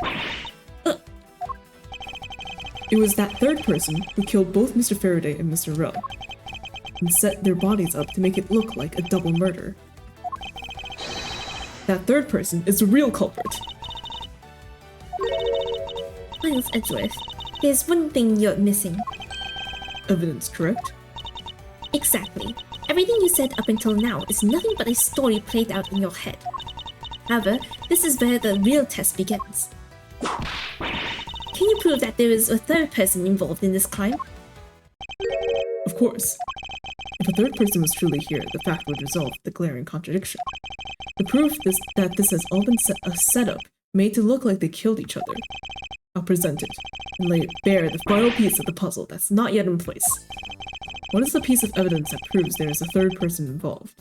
It was that third person who killed both Mr. Faraday and Mr. Rell, and set their bodies up to make it look like a double murder. That third person is the real culprit. Miles Edgeworth, there's one thing you're missing. Evidence, correct? Exactly. Everything you said up until now is nothing but a story played out in your head. However, this is where the real test begins. Can you prove that there is a third person involved in this crime? Of course. If a third person was truly here, the fact would resolve the glaring contradiction. The proof that this has all been a setup made to look like they killed each other. I'll present it and lay bare the final piece of the puzzle that's not yet in place. What is the piece of evidence that proves there is a third person involved?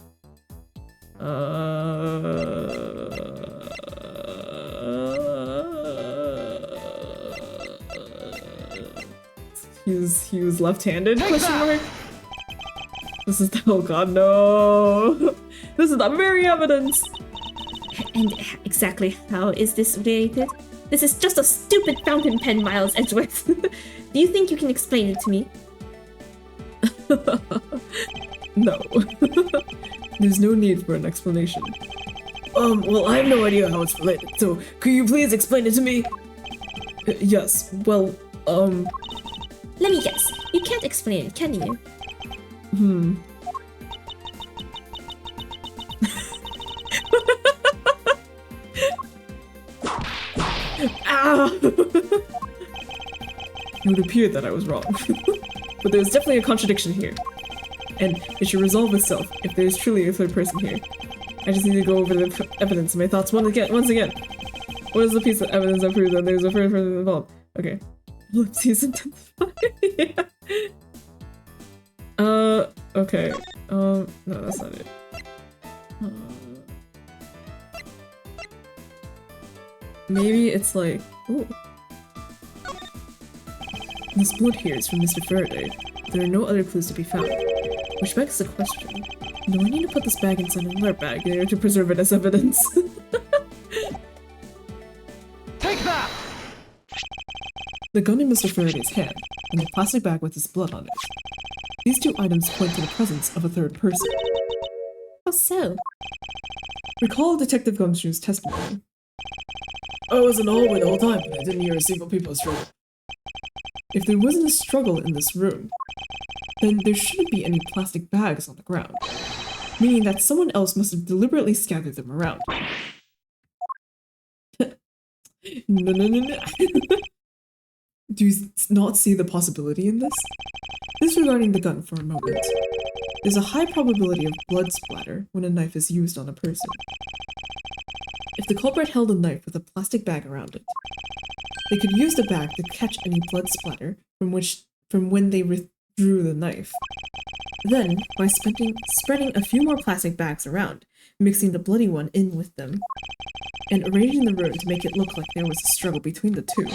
He was left-handed? Question mark. This is oh god no. This is the very evidence. And exactly how is this related? This is just a stupid fountain pen, Miles Edgeworth. Do you think you can explain it to me? No. There's no need for an explanation. Well, I have no idea how it's related, so could you please explain it to me? Yes, well, Let me guess. You can't explain it, can you? Ah! It would appear that I was wrong. But there's definitely a contradiction here. And it should resolve itself if there is truly a third person here. I just need to go over the evidence and my thoughts once again. What is the piece of evidence that proves that there's a third person involved? Okay. Ellipses intensify. Yeah. Okay. No, that's not it. Maybe it's like, ooh. This blood here is from Mr. Faraday. There are no other clues to be found. Which begs the question, do I need to put this bag inside another bag in order to preserve it as evidence? Take that! The gun in Mr. Faraday's hand, and the plastic bag with his blood on it. These two items point to the presence of a third person. How so? Recall Detective Gumshoe's testimony. I was in the hallway the whole time, but I didn't hear a single people struggle. If there wasn't a struggle in this room, then there shouldn't be any plastic bags on the ground, meaning that someone else must have deliberately scattered them around. No. Do you not see the possibility in this? Disregarding the gun for a moment, there's a high probability of blood splatter when a knife is used on a person. If the culprit held a knife with a plastic bag around it, they could use the bag to catch any blood splatter from when they withdrew the knife. Then, by spreading a few more plastic bags around, mixing the bloody one in with them, and arranging the room to make it look like there was a struggle between the two,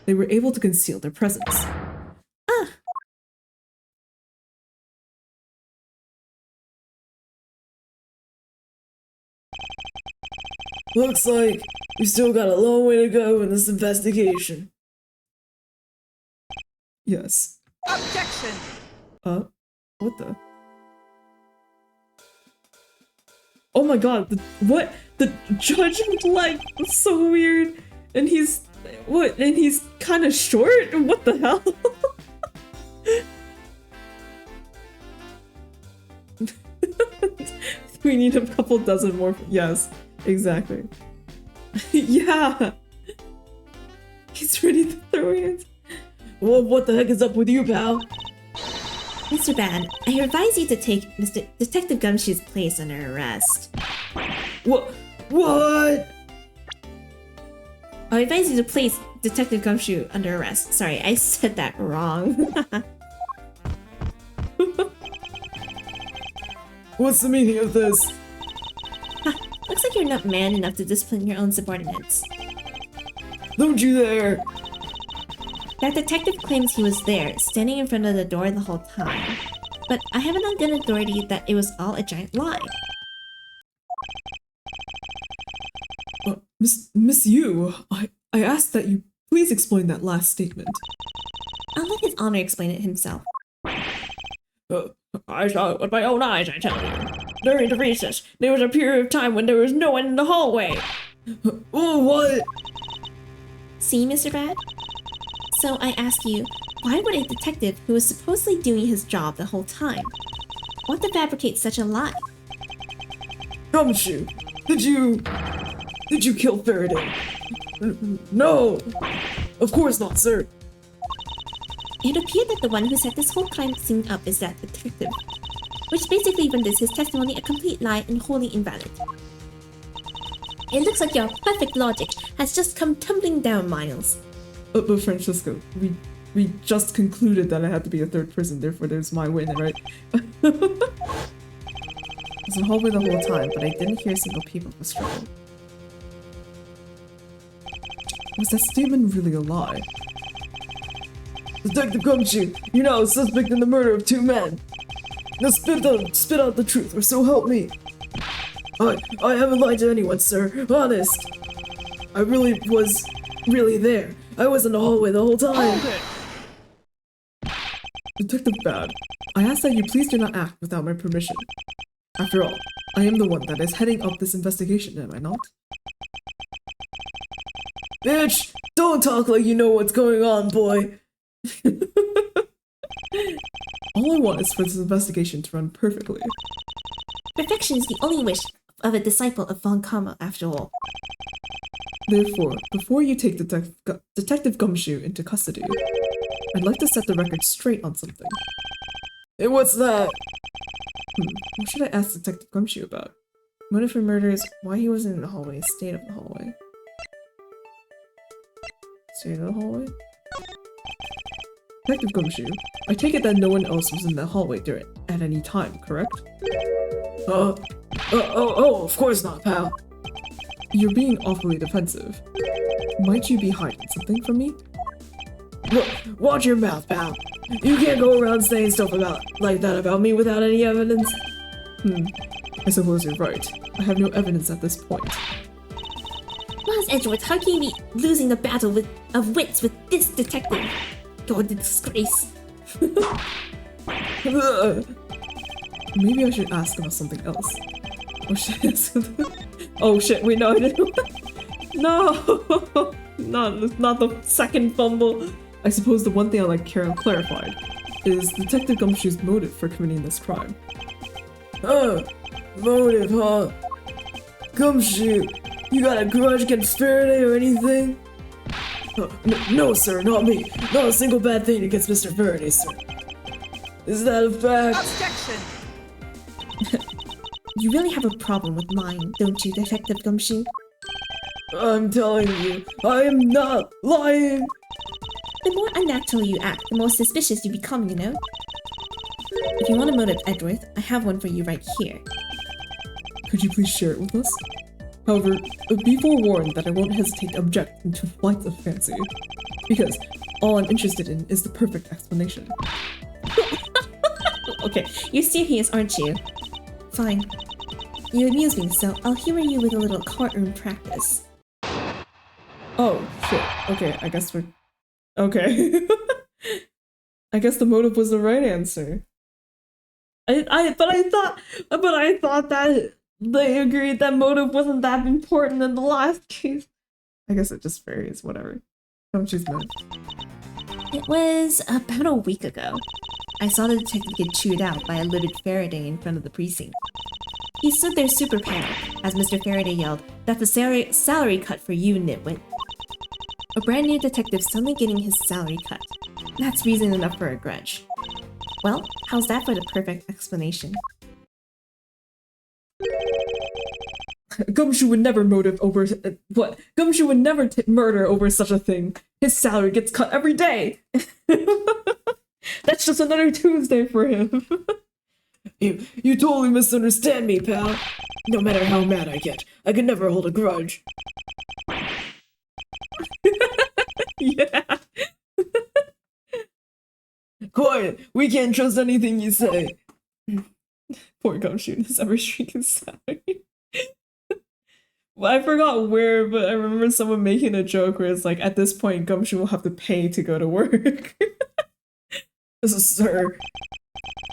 they were able to conceal their presence. Ah! Looks like we've still got a long way to go in this investigation. Yes. Objection! What the? Oh my god, what? The judge like was so weird. And he's what? And he's kind of short? What the hell? We need a couple dozen more. Yes, exactly. Yeah. He's ready to throw it. Well, what the heck is up with you, pal? Mr. Bad, I advise you to take Mr. Detective Gumshoe's place under arrest. What? What? I advise you to place Detective Gumshoe under arrest. Sorry, I said that wrong. What's the meaning of this? Looks like you're not man enough to discipline your own subordinates. Don't you dare! That detective claims he was there, standing in front of the door the whole time. But I have it on good authority that it was all a giant lie. Miss Yu, I asked that you please explain that last statement. I'll let his honor explain it himself. I saw it with my own eyes, I tell you. During the recess, there was a period of time when there was no one in the hallway. Oh, what? See, Mr. Bad? So I ask you, why would a detective who was supposedly doing his job the whole time want to fabricate such a lie? Gumshoe, did you kill Faraday? No! Of course not, sir. It appeared that the one who set this whole crime scene up is that detective, which basically renders his testimony a complete lie and wholly invalid. It looks like your perfect logic has just come tumbling down, Miles. But Francisco, we just concluded that I had to be a third person, therefore there's my win, right? I was in the hallway the whole time, but I didn't hear a single peep of a struggle. Was that statement really a lie? Detective Gumshoe, you're now a suspect in the murder of 2 men. Now spit out the truth, or so help me. I haven't lied to anyone, sir. Honest. I was really there. I was in the hallway the whole time. Hold it! Detective Bad, I ask that you please do not act without my permission. After all, I am the one that is heading up this investigation, am I not? Bitch, don't talk like you know what's going on, boy. All I want is for this investigation to run perfectly. Perfection is the only wish of a disciple of Von Karma, after all. Therefore, before you take Detective Gumshoe into custody, I'd like to set the record straight on something. Hey, what's that? What should I ask Detective Gumshoe about? Motive for murders, why he wasn't in the hallway, state of the hallway. State of the hallway? Detective Gumshoe, I take it that no one else was in the hallway at any time, correct? Of course not, pal. You're being awfully defensive. Might you be hiding something from me? Watch your mouth, pal. You can't go around saying stuff like that about me without any evidence. I suppose you're right. I have no evidence at this point. Miles Edgeworth, how can you be losing the battle of wits with this detective? God, the disgrace. Maybe I should ask about something else. Or should I ask Oh shit, wait, no, I didn't. No! Not the second fumble. I suppose the one thing I like clarified is Detective Gumshoe's motive for committing this crime. Motive, huh? Gumshoe, you got a grudge against Faraday or anything? No, sir, not me. Not a single bad thing against Mr. Faraday, sir. Is that a fact? Objection! You really have a problem with lying, don't you, Detective Gumshoe? I'm telling you, I am not lying! The more unnatural you act, the more suspicious you become, you know? If you want a motive, Edgeworth, I have one for you right here. Could you please share it with us? However, be forewarned that I won't hesitate to object into flights of fancy. Because all I'm interested in is the perfect explanation. Okay, you're serious, aren't you? Fine. You amuse me, so I'll humor you with a little courtroom practice. Oh, shit. Okay, I guess we're... Okay. I guess the motive was the right answer. But I thought that they agreed that motive wasn't that important in the last case. I guess it just varies, whatever. Don't choose motive. It was about a week ago. I saw the detective get chewed out by a livid Faraday in front of the precinct. He stood there super panicked as Mr. Faraday yelled, "That's a salary cut for you, nitwit." A brand new detective suddenly getting his salary cut. That's reason enough for a grudge. Well, how's that for the perfect explanation? Gumshoe would never motive over what? Gumshoe would never murder over such a thing. His salary gets cut every day. That's just another Tuesday for him. You totally misunderstand me, pal. No matter how mad I get, I could never hold a grudge. Yeah. Quiet! We can't trust anything you say. Poor Gumshoe is ever shrinking salary. Well, I forgot where, but I remember someone making a joke where it's like, at this point, Gumshoe will have to pay to go to work. Sir.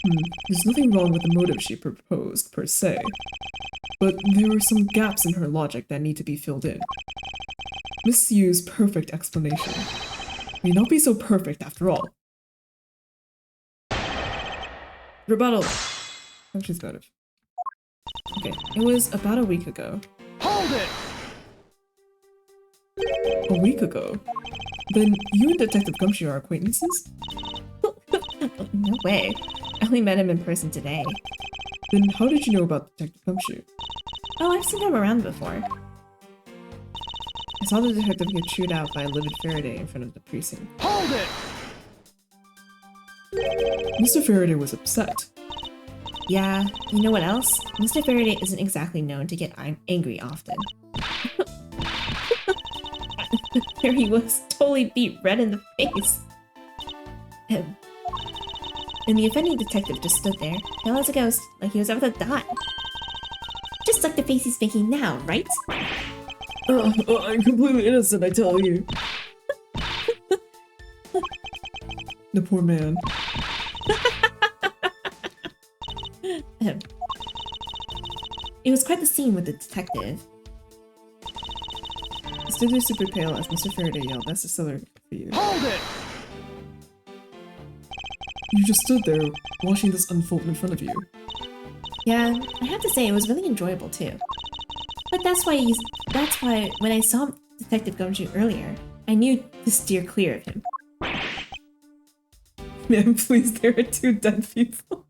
There's nothing wrong with the motive she proposed, per se. But there were some gaps in her logic that need to be filled in. Miss Yu's perfect explanation may not be so perfect after all. Rebuttal. Gumshoe's motive. Okay, it was about a week ago. Hold it! A week ago? Then you and Detective Gumshoe are acquaintances? No way. I only met him in person today. Then how did you know about Detective Gumshoe? Oh, I've seen him around before. I saw the detective get chewed out by a livid Faraday in front of the precinct. Hold it! Mr. Faraday was upset. Yeah, you know what else? Mr. Faraday isn't exactly known to get angry often. There he was, totally beat red in the face. And the offending detective just stood there, pale as a ghost, like he was about to die. Just like the face he's making now, right? I'm completely innocent, I tell you. The poor man. It was quite the scene with the detective. He stood there super pale as Mr. Faraday yelled, "That's a salary for you." Hold it! You just stood there, watching this unfold in front of you. Yeah, I have to say it was really enjoyable too. But that's why when I saw Detective Gumshoe earlier, I knew to steer clear of him. Man, please, there are two dead people.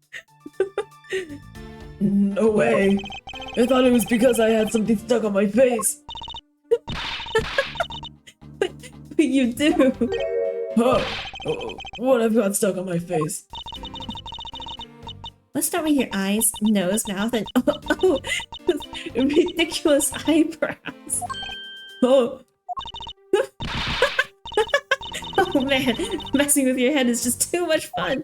No way. I thought it was because I had something stuck on my face. But you do. Huh? Oh, what I've got stuck on my face? Let's start with your eyes, nose, mouth, and ridiculous eyebrows. Oh, Oh man, messing with your head is just too much fun.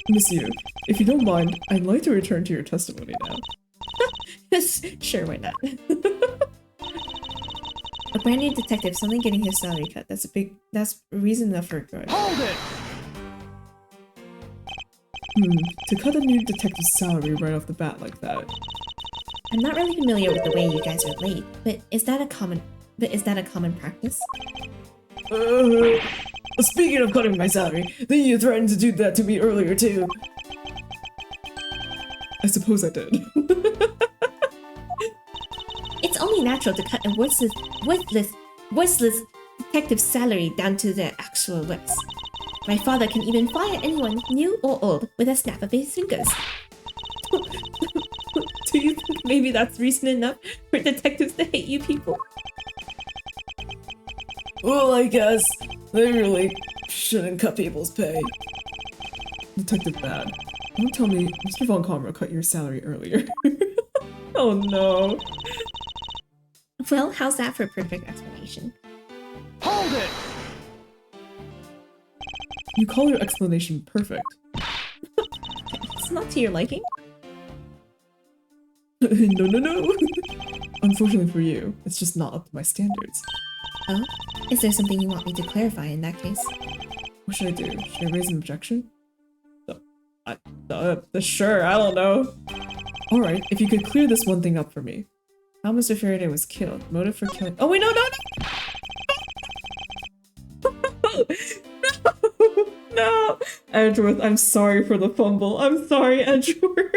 Monsieur, if you don't mind, I'd like to return to your testimony now. Sure, why not? A brand new detective suddenly getting his salary cut. That's reason enough for a grudge. Hold it! To cut a new detective's salary right off the bat like that. I'm not really familiar with the way you guys relate, but is that a common practice? Speaking of cutting my salary, then you threatened to do that to me earlier too. I suppose I did. It's only natural to cut a worthless detective's salary down to their actual lips. My father can even fire anyone, new or old, with a snap of his fingers. Do you think maybe that's reason enough for detectives to hate you people? Well, I guess they really shouldn't cut people's pay. Detective Bad, don't tell me Mr. Von Comra cut your salary earlier. Oh no. Well, how's that for a perfect explanation? Hold it! You call your explanation perfect. It's not to your liking? No. Unfortunately for you, it's just not up to my standards. Oh? Is there something you want me to clarify in that case? What should I do? Should I raise an objection? Sure, I don't know. Alright, if you could clear this one thing up for me. How Mr. Faraday was killed. Motive for killing— Oh wait, no! No! Edgeworth, I'm sorry for the fumble. I'm sorry, Edgeworth.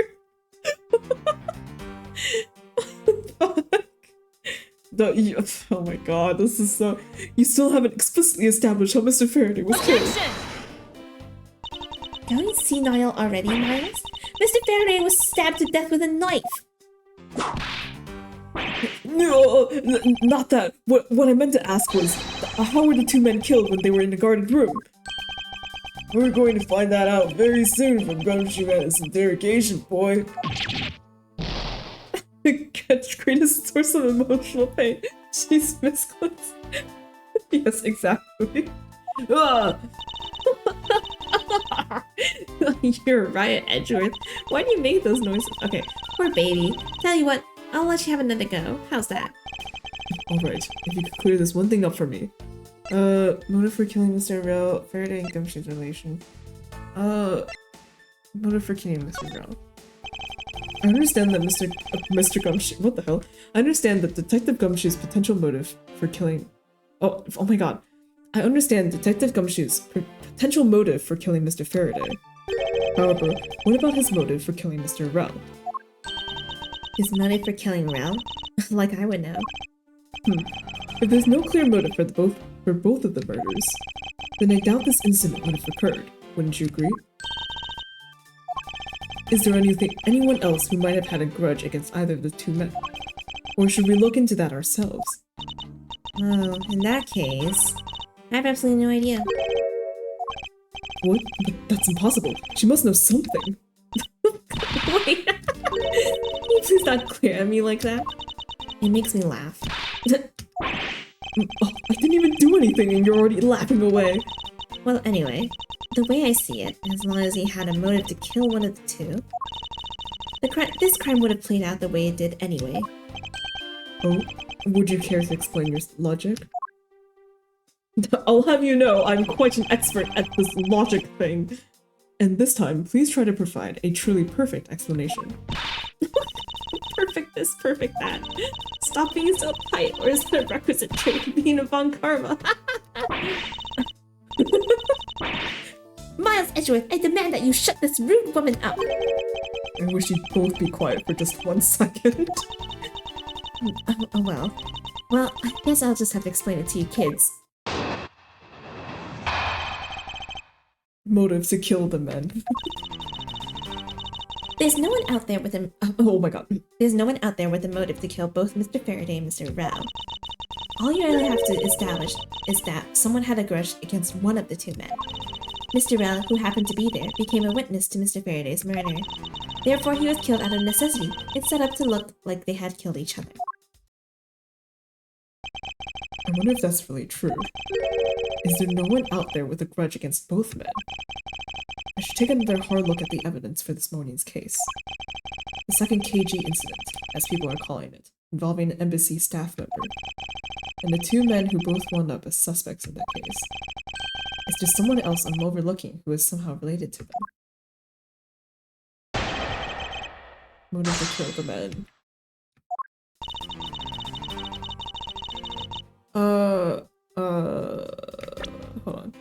Oh my god, this is so— You still haven't explicitly established how Mr. Faraday was killed. Going senile already, Miles? Mr. Faraday was stabbed to death with a knife! No, not that. What I meant to ask was, how were the two men killed when they were in the guarded room? We're going to find that out very soon from Gumshoe at his interrogation, boy. Greatest source of emotional pain. Jeez, Miss Clint. Yes, exactly. You're right, Edgeworth. Why do you make those noises? Okay, poor baby. Tell you what, I'll let you have another go. How's that? Alright, if you could clear this one thing up for me. Motive for killing Mr. Rel, Faraday and Gumshoe's relation. Motive for killing Mr. Rel. I understand that Mr. Gumshoe— what the hell? I understand that Detective Gumshoe's potential motive for killing— Oh my god. I understand Detective Gumshoe's potential motive for killing Mr. Faraday. However, what about his motive for killing Mr. Rel? His motive for killing Rel? Like I would know. If there's no clear motive for both of the murders, then I doubt this incident would have occurred. Wouldn't you agree? Is there anyone else who might have had a grudge against either of the two men? Or should we look into that ourselves? Oh, in that case, I have absolutely no idea. What? But that's impossible. She must know something. Wait, please not glare at me like that. It makes me laugh. Oh, I didn't even do anything and you're already laughing away. Well, anyway, the way I see it, as long as he had a motive to kill one of the two, this crime would have played out the way it did anyway. Oh, would you care to explain your logic? I'll have you know I'm quite an expert at this logic thing. And this time, please try to provide a truly perfect explanation. Perfect this, perfect that. Stop being so tight, or is that a requisite trait of being a Von Karma? Miles Edgeworth, I demand that you shut this rude woman up! I wish you'd both be quiet for just 1 second. Oh well. Well, I guess I'll just have to explain it to you kids. Motive to kill the men. There's no one out there with a— Oh my god. There's no one out there with a motive to kill both Mr. Faraday and Mr. Rao. All you really have to establish is that someone had a grudge against one of the two men. Mr. Rao, who happened to be there, became a witness to Mr. Faraday's murder. Therefore, he was killed out of necessity. It's set up to look like they had killed each other. I wonder if that's really true. Is there no one out there with a grudge against both men? I should take another hard look at the evidence for this morning's case. The second KG incident, as people are calling it, involving an embassy staff member, and the two men who both wound up as suspects in that case. Is there someone else I'm overlooking who is somehow related to them? Motive to kill the men. Hold on.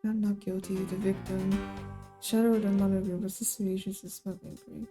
I'm not guilty, the victim. Shadow the mother of your suspicions is smoking green.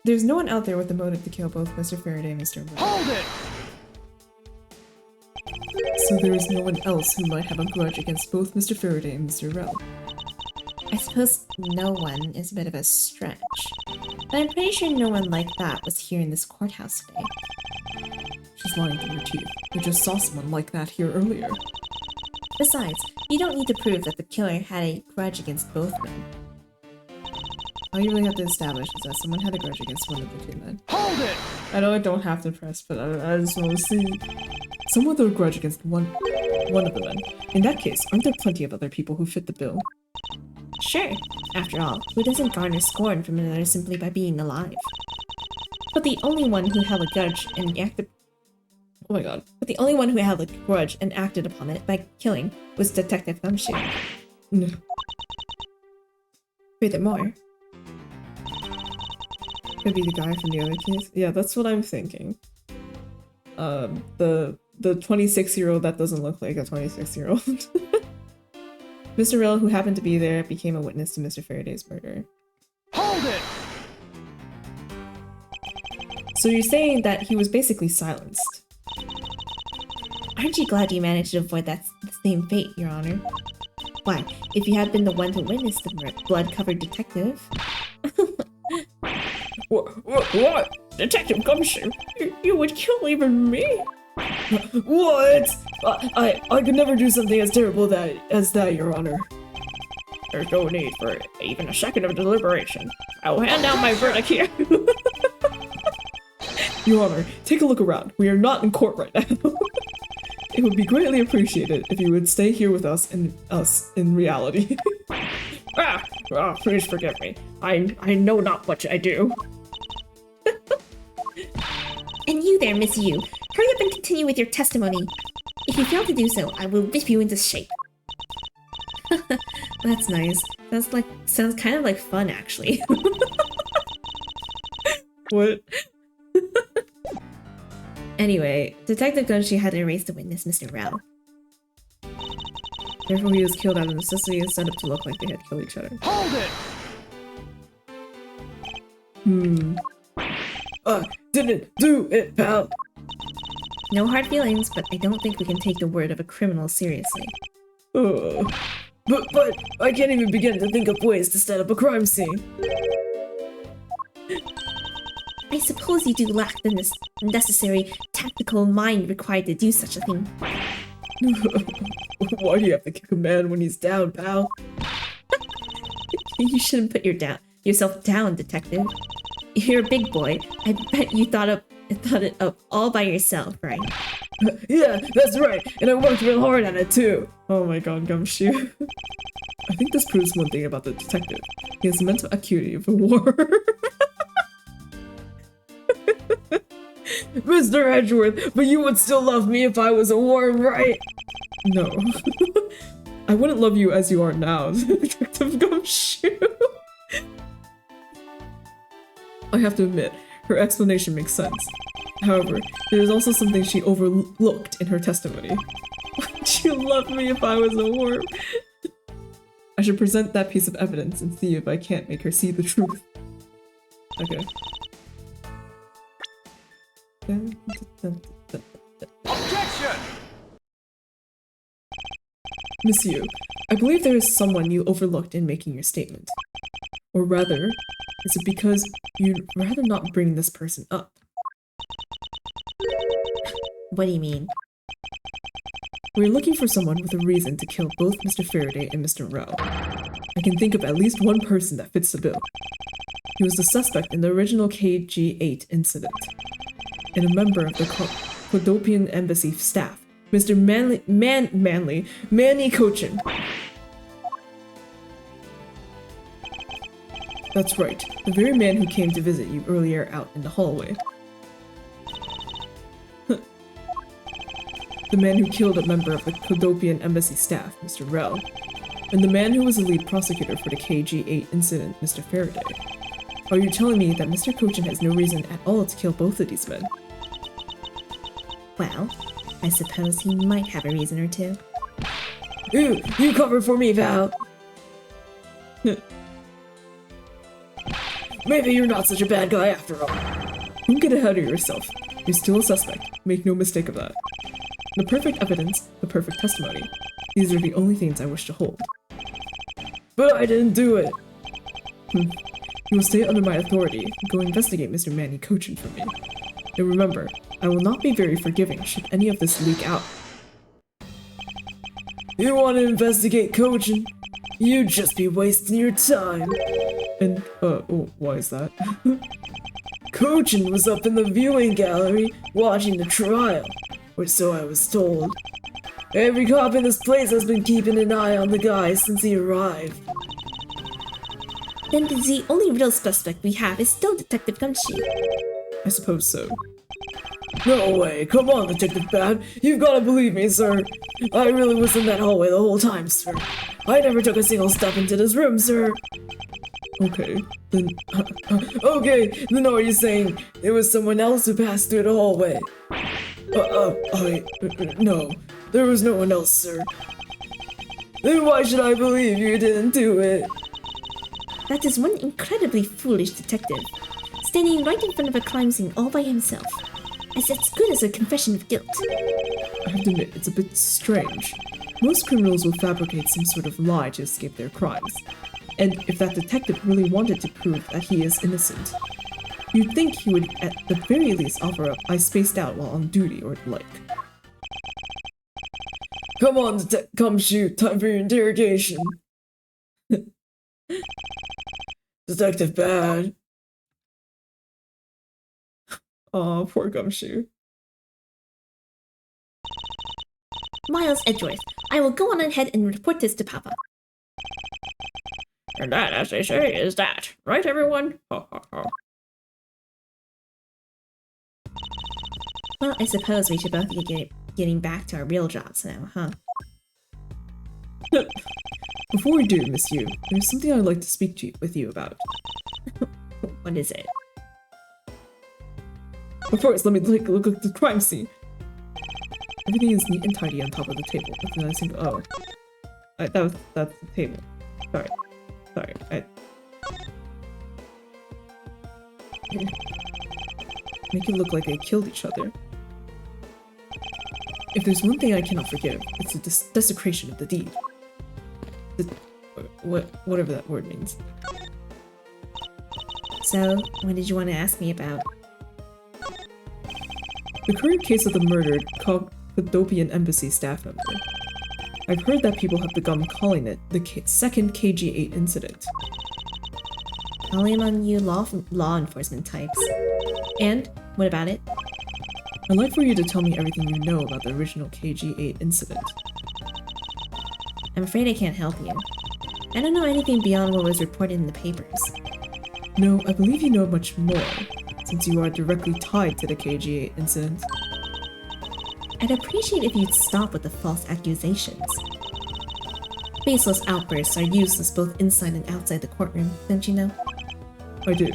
There's no one out there with a motive to kill both Mr. Faraday and Mr. Moore. Hold it! So there is no one else who might have a grudge against both Mr. Faraday and Mr. Rel. I suppose no one is a bit of a stretch. But I'm pretty sure no one like that was here in this courthouse today. She's lying through her teeth. We just saw someone like that here earlier. Besides, you don't need to prove that the killer had a grudge against both men. All you really have to establish is that someone had a grudge against one of the two men. Hold it! I know I don't have to press, but I just want to see someone with a grudge against one of the men. In that case, aren't there plenty of other people who fit the bill? Sure. After all, who doesn't garner scorn from another simply by being alive? But the only one who held a grudge and acted... Oh my god. But the only one who held a grudge and acted upon it by killing was Detective Gumshoe. No. Furthermore, Could be the guy from the other case. Yeah, that's what I'm thinking. The 26-year-old that doesn't look like a 26-year-old. Mr. Rill, who happened to be there, became a witness to Mr. Faraday's murder. Hold it! So you're saying that he was basically silenced. aren't you glad you managed to avoid that same fate, Your Honor? Why, if you had been the one to witness the blood-covered detective... What? Detective Gumshoe? You would kill even me? What? I could never do something as terrible as that, Your Honor. There's no need for even a second of deliberation. I'll hand down my verdict here. Your Honor, take a look around. We are not in court right now. It would be greatly appreciated if you would stay here with us in reality. Please forgive me. I know not what I do. And you there, Miss Yu. Hurry up and continue with your testimony. If you fail to do so, I will rip you into shape. That's nice. Sounds kind of like fun, actually. What? Anyway, Detective Gunshi had to erase the witness, Mr. Rao. Therefore, he was killed out of necessity and set up to look like they had killed each other. Hold it! Didn't do it, pal. No hard feelings, but I don't think we can take the word of a criminal seriously. But I can't even begin to think of ways to set up a crime scene. I suppose you do lack the necessary tactical mind required to do such a thing. Why do you have to kick a man when he's down, pal? You shouldn't put yourself down, detective. You're a big boy. I bet you thought it up all by yourself, right? Yeah, that's right, and I worked real hard at it too. Oh my god, Gumshoe. I think this proves one thing about the detective. He has the mental acuity of a war. Mr. Edgeworth, but you would still love me if I was a worm, right? No. I wouldn't love you as you are now, Detective Gumshoe. I have to admit, her explanation makes sense. However, there is also something she overlooked in her testimony. Would you love me if I was a worm? I should present that piece of evidence and see if I can't make her see the truth. Okay. Objection! Miss Yu, I believe there is someone you overlooked in making your statement. Or rather, is it because you'd rather not bring this person up? What do you mean? We're looking for someone with a reason to kill both Mr. Faraday and Mr. Rao. I can think of at least one person that fits the bill. He was the suspect in the original KG-8 incident, and a member of the Kodopian embassy staff, Mr. Manny Cochin. That's right, the very man who came to visit you earlier out in the hallway. The man who killed a member of the Kodopian embassy staff, Mr. Rel, and the man who was the lead prosecutor for the KG-8 incident, Mr. Faraday. Are you telling me that Mr. Cochin has no reason at all to kill both of these men? Well, I suppose he might have a reason or two. You covered for me, Val! Maybe you're not such a bad guy after all. Don't get ahead of yourself. You're still a suspect. Make no mistake of that. The perfect evidence, the perfect testimony. These are the only things I wish to hold. But I didn't do it! You will stay under my authority and go investigate Mr. Manny Cochin for me. And remember, I will not be very forgiving should any of this leak out. You want to investigate Cochin? You'd just be wasting your time. And, why is that? Cochin was up in the viewing gallery watching the trial, or so I was told. Every cop in this place has been keeping an eye on the guy since he arrived. Then the only real suspect we have is still Detective Gumshoe. I suppose so. No way, come on, Detective Bad. You've gotta believe me, sir. I really was in that hallway the whole time, sir. I never took a single step into this room, sir. Okay, then... okay, then are you saying it was someone else who passed through the hallway? No. There was no one else, sir. Then why should I believe you didn't do it? That is one incredibly foolish detective, standing right in front of a crime scene all by himself. It's as good as a confession of guilt. I have to admit, it's a bit strange. Most criminals will fabricate some sort of lie to escape their crimes. And if that detective really wanted to prove that he is innocent, you'd think he would at the very least offer up "I spaced out while on duty" or the like. Come on, come shoot, time for your interrogation. Detective Bad. Aw, poor Gumshoe. Miles Edgeworth, I will go on ahead and report this to Papa. And that, as they say, is that. Right, everyone? Ho, ho, ho. Well, I suppose we should both be getting back to our real jobs now, huh? Before we do, Miss Yu, there's something I'd like to speak with you about. What is it? But first, let me take a look at the crime scene. Everything is neat and tidy on top of the table. But then I think, oh, that's the table. Sorry. Make it look like they killed each other. If there's one thing I cannot forgive, it's the desecration of the deed. Whatever that word means. So, what did you want to ask me about? The current case of the murdered Cappadopian embassy staff member. I've heard that people have begun calling it the second KG-8 incident. Only among you law enforcement types. And, what about it? I'd like for you to tell me everything you know about the original KG-8 incident. I'm afraid I can't help you. I don't know anything beyond what was reported in the papers. No, I believe you know much more, since you are directly tied to the KG-8 incident. I'd appreciate if you'd stop with the false accusations. Baseless outbursts are useless both inside and outside the courtroom, don't you know? I do,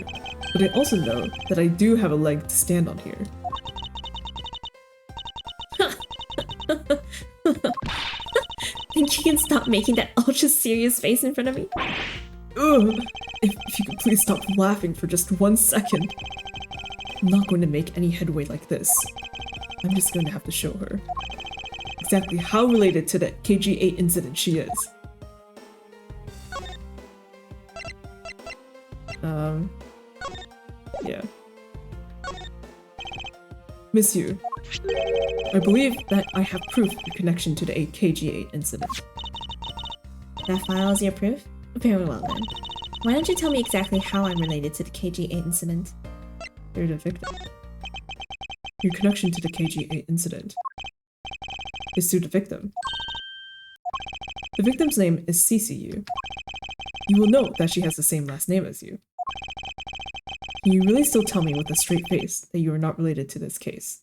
but I also know that I do have a leg to stand on here. Think you can stop making that ultra-serious face in front of me? Ugh! If you could please stop laughing for just 1 second. I'm not going to make any headway like this. I'm just going to have to show her exactly how related to the KG-8 incident she is. Yeah. Miss Yu, I believe that I have proof of your connection to the KG-8 incident. That file is your proof? Very well then. Why don't you tell me exactly how I'm related to the KG-8 incident? You're the victim. Your connection to the KG-8 incident is to the victim. The victim's name is CCU. You will note that she has the same last name as you. Can you really still tell me with a straight face that you are not related to this case?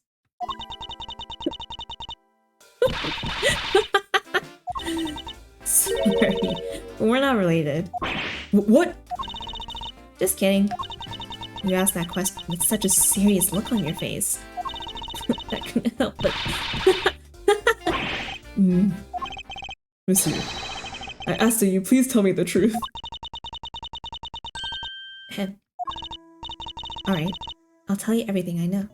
Sorry, we're not related. What? Just kidding. You asked that question with such a serious look on your face. I couldn't help but... Miss Yu, I asked that you please tell me the truth. Alright, I'll tell you everything I know.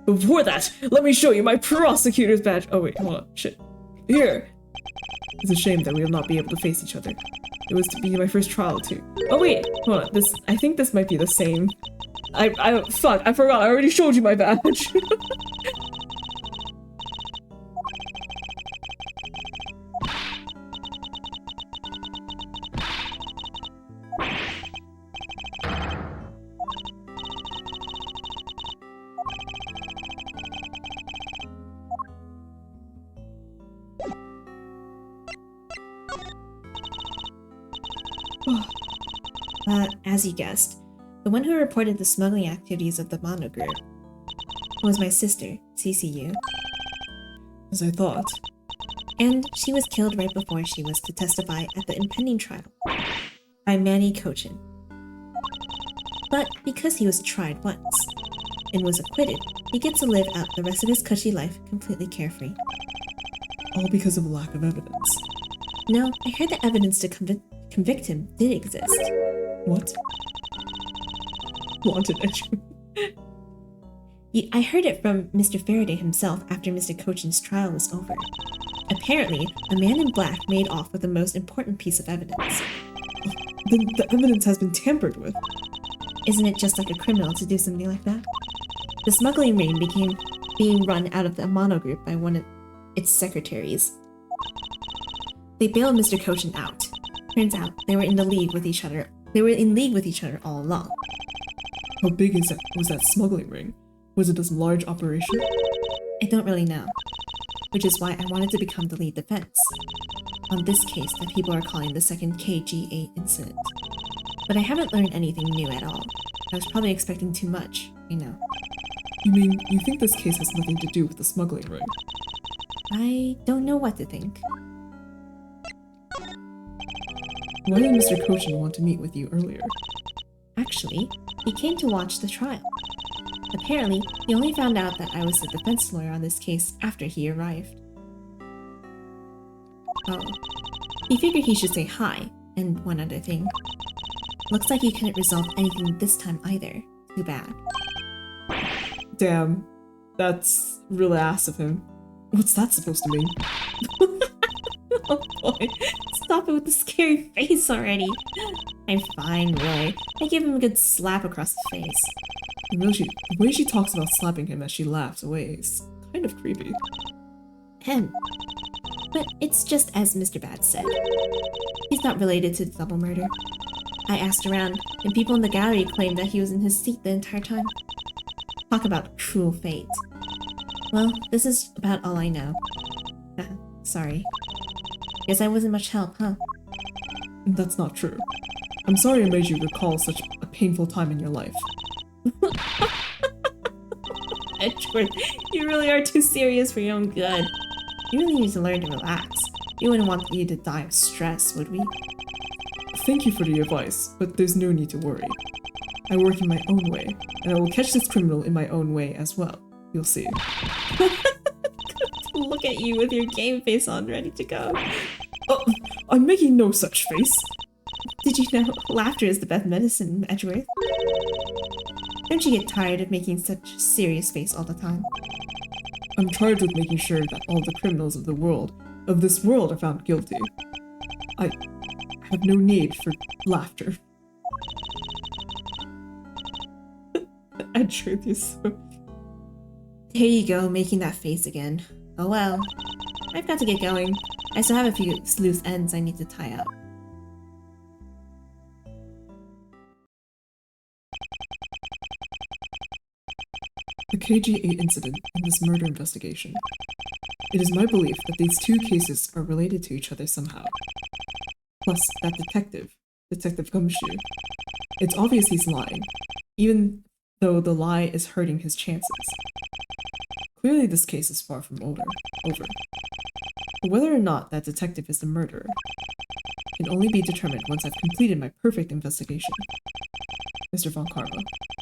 Before that, let me show you my prosecutor's badge. Oh wait, hold on, shit. Here. It's a shame that we will not be able to face each other. It was to be my first trial too. Oh wait, hold on, I think this might be the same. Fuck, I forgot, I already showed you my badge. As you guessed, the one who reported the smuggling activities of the Mono Group was my sister, CCU. As I thought. And she was killed right before she was to testify at the impending trial by Manny Cochin. But because he was tried once and was acquitted, he gets to live out the rest of his cushy life completely carefree. All because of a lack of evidence. No, I heard the evidence to convict him did exist. What? Wanted entry. I heard it from Mr. Faraday himself after Mr. Cochin's trial was over. Apparently, a man in black made off with the most important piece of evidence. Then the evidence has been tampered with. Isn't it just like a criminal to do something like that? The smuggling ring became being run out of the Mono Group by one of its secretaries. They bailed Mr. Cochin out. Turns out they were in the league with each other. They were in league with each other all along. How big was that smuggling ring? Was it a large operation? I don't really know. Which is why I wanted to become the lead defense on this case that people are calling the second KGA incident. But I haven't learned anything new at all. I was probably expecting too much, I know. You mean, you think this case has nothing to do with the smuggling ring? I don't know what to think. Why did Mr. Cochin want to meet with you earlier? Actually, he came to watch the trial. Apparently, he only found out that I was the defense lawyer on this case after he arrived. Oh. He figured he should say hi, and one other thing. Looks like he couldn't resolve anything this time either. Too bad. Damn. That's really ass of him. What's that supposed to mean? Oh boy, stop it with the scary face already. I'm fine, Roy. I give him a good slap across the face. The way she talks about slapping him as she laughs away is kind of creepy. But it's just as Mr. Bad said. He's not related to the double murder. I asked around, and people in the gallery claimed that he was in his seat the entire time. Talk about cruel fate. Well, this is about all I know. Sorry. Guess I wasn't much help, huh? That's not true. I'm sorry I made you recall such a painful time in your life. Edgeworth, you really are too serious for your own good. You really need to learn to relax. We wouldn't want you to die of stress, would we? Thank you for the advice, but there's no need to worry. I work in my own way, and I will catch this criminal in my own way as well. You'll see. Look at you with your game face on, ready to go. Oh, I'm making no such face. Did you know laughter is the best medicine, Edgeworth? Don't you get tired of making such a serious face all the time? I'm charged with making sure that all the criminals of this world are found guilty. I have no need for laughter. Edgeworth, you're so... There you go, making that face again. Oh well. I've got to get going. I still have a few loose ends I need to tie up. The KG8 incident and this murder investigation. It is my belief that these two cases are related to each other somehow. Plus, that Detective Gumshoe. It's obvious he's lying, even though the lie is hurting his chances. Clearly this case is far from over. But whether or not that detective is the murderer can only be determined once I've completed my perfect investigation. Mr. Von Karma,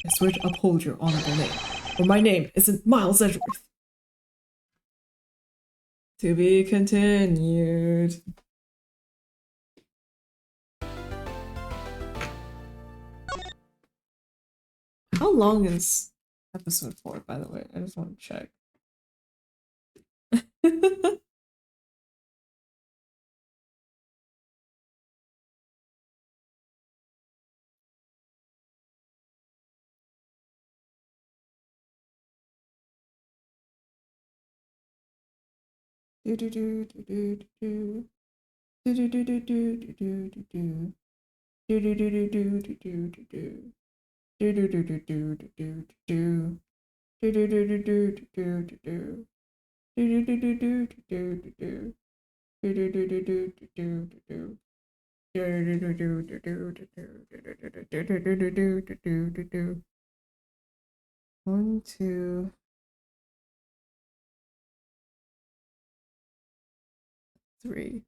I swear to uphold your honorable name, or my name isn't Miles Edgeworth. To be continued. How long episode 4, by the way. I just want to check. Do do do do do do do do do do do do do do do. Do do do do do do do do do. Do do do do do do do do. Do do do do do do do do do. Do do do do do do do do do. Do do do do do do do do do. Do do do do do do do do do do. 1, 2, 3.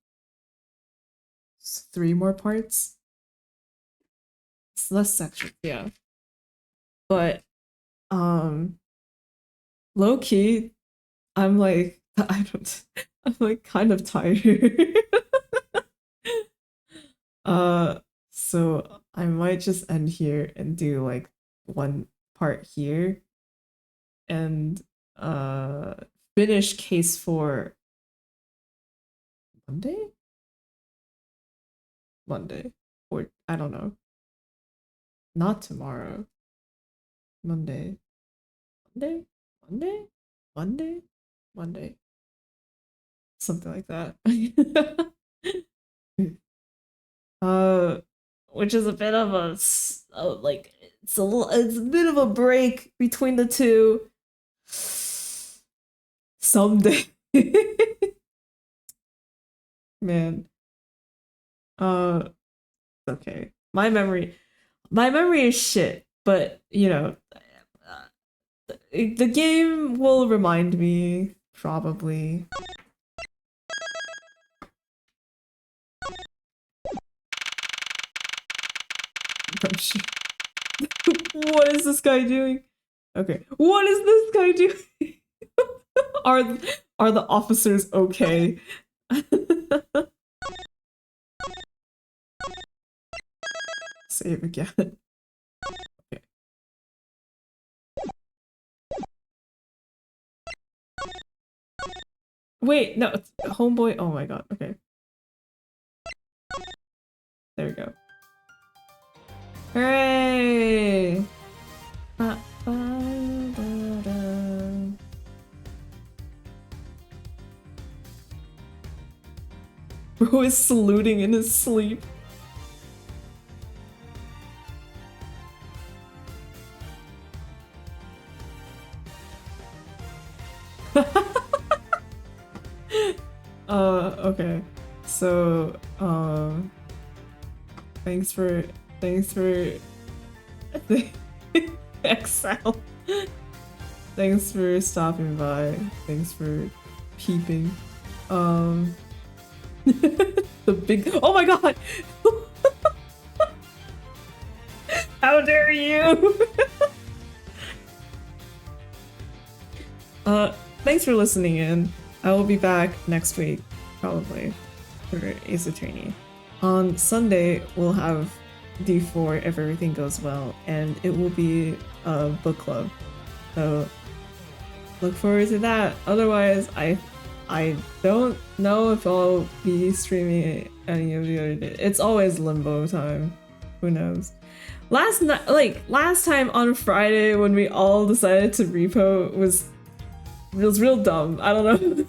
3 more parts. It's less sections, yeah. But low key, I'm like I'm like kind of tired. So I might just end here and do like 1 part here and finish case 4 Monday, or I don't know, not tomorrow. Monday, something like that. Which is a bit of a like it's a bit of a break between the two. Someday. Man. Okay. My memory is shit, but you know, the game will remind me probably. I'm sure. What is this guy doing? Okay. What is this guy doing? Are the officers okay? Save again. Okay. Wait, no, it's homeboy. Oh my god. Okay. There we go. Hooray! Bro is saluting in his sleep. Okay. So, thanks for Excel. Thanks for stopping by. Thanks for peeping. The big, oh my god! How dare you! Thanks for listening in. I will be back next week, probably, for Ace Attorney. On Sunday, we'll have D4 if everything goes well, and it will be a book club. So look forward to that. Otherwise, I don't know if I'll be streaming any of the other days. It's always limbo time. Who knows? Last time on Friday when we all decided to repo was real dumb. I don't know.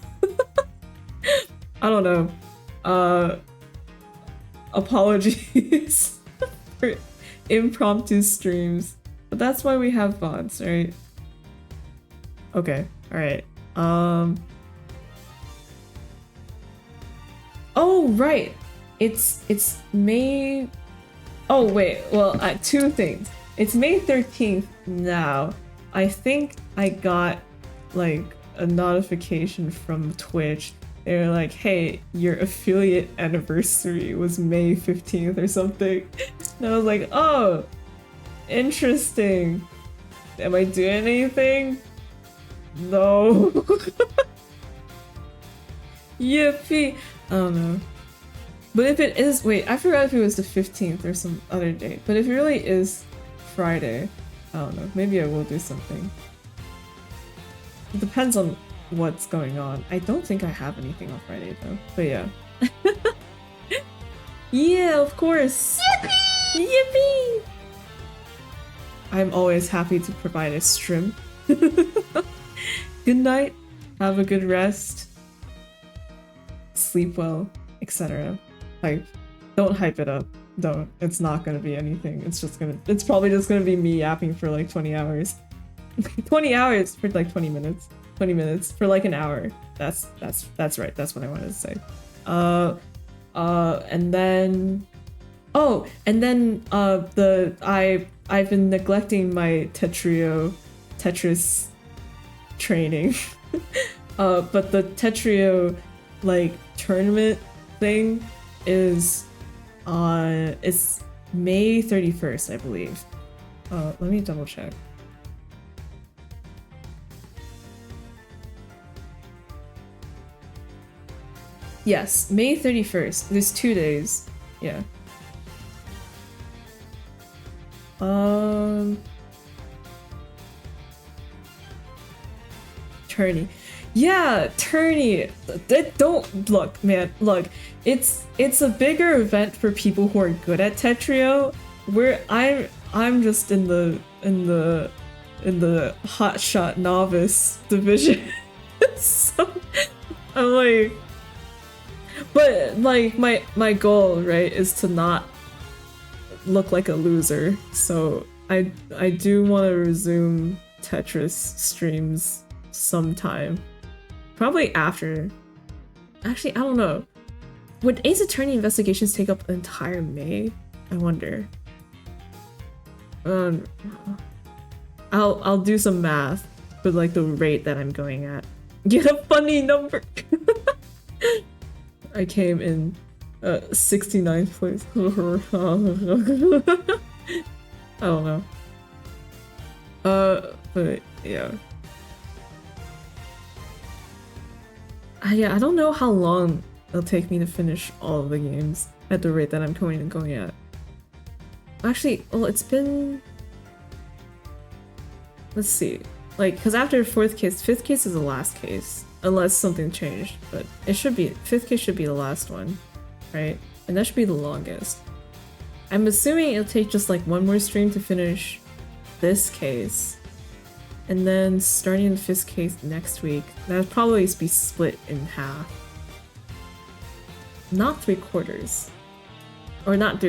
I don't know. Apologies for impromptu streams. But that's why we have VODs, right? Okay, alright. Oh, right. It's May... Oh, wait. Well, 2 things. It's May 13th now. I think I got, like, a notification from Twitch. They were like, hey, your affiliate anniversary was May 15th or something. And I was like, oh, interesting. Am I doing anything? No. Yippee. I don't know. But if it is, wait, I forgot if it was the 15th or some other date. But if it really is Friday, I don't know. Maybe I will do something. It depends on what's going on. I don't think I have anything on Friday though. But yeah. Yeah, of course. Yippee! Yippee! I'm always happy to provide a stream. Good night. Have a good rest. Sleep well, etc. Hype. Don't hype it up. Don't. It's not gonna be anything. It's probably just gonna be me yapping for like 20 hours. 20 hours for like 20 minutes. 20 minutes for like an hour. That's right. That's what I wanted to say. And then I've been neglecting my Tetris training. But the Tetrio like tournament thing is it's May 31st, I believe. Let me double check. Yes, May 31st. There's 2 days. Yeah. Tourney. Yeah, tourney. Don't look, man. Look, it's a bigger event for people who are good at Tetrio. Where I'm just in the hotshot novice division. So I'm like, but like my goal, right, is to not look like a loser. So I do want to resume Tetris streams sometime. Probably after. Actually, I don't know. Would Ace Attorney investigations take up the entire May? I wonder. I'll do some math with like the rate that I'm going at. Get a funny number. I came in 69th place. I don't know. But yeah. Yeah, I don't know how long it'll take me to finish all of the games at the rate that I'm going at. Actually, well, it's been... Let's see. Like, because after 4th case, 5th case is the last case. Unless something changed. But it should be... 5th case should be the last one. Right? And that should be the longest. I'm assuming it'll take just like one more stream to finish this case. And then starting the 5th case next week, that'll probably be split in half. Not 3/4. Or not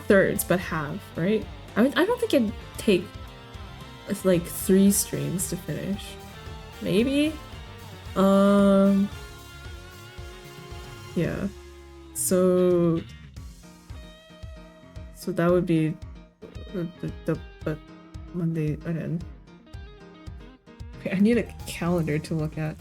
thirds, but half, right? I don't think it'd take like 3 streams to finish. Maybe? Yeah. So that would be the Monday again. Okay, I need a calendar to look at.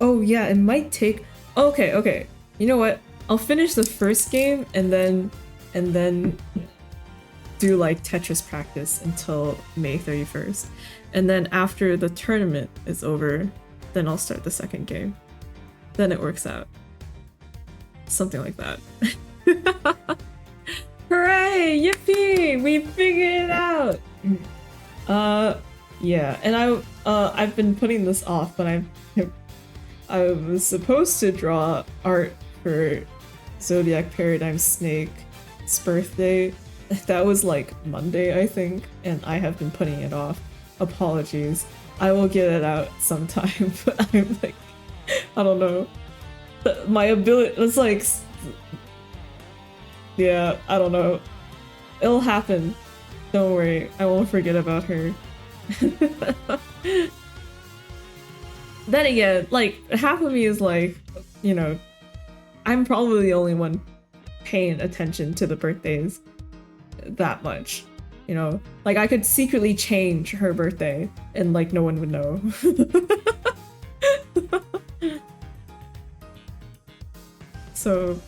Oh yeah, it might take... Okay. You know what? I'll finish the first game and then do like Tetris practice until May 31st. And then after the tournament is over, then I'll start the second game. Then it works out. Something like that. Hooray! Yippee! We figured it out! Yeah, and I've been putting this off, but I was supposed to draw art for Zodiac Paradigm Snake's birthday. That was like Monday, I think, and I have been putting it off. Apologies. I will get it out sometime, but I'm like, I don't know. My ability, it's like, yeah, I don't know. It'll happen. Don't worry, I won't forget about her. Then again, like, half of me is like, you know, I'm probably the only one paying attention to the birthdays that much. You know, like I could secretly change her birthday and like no one would know. So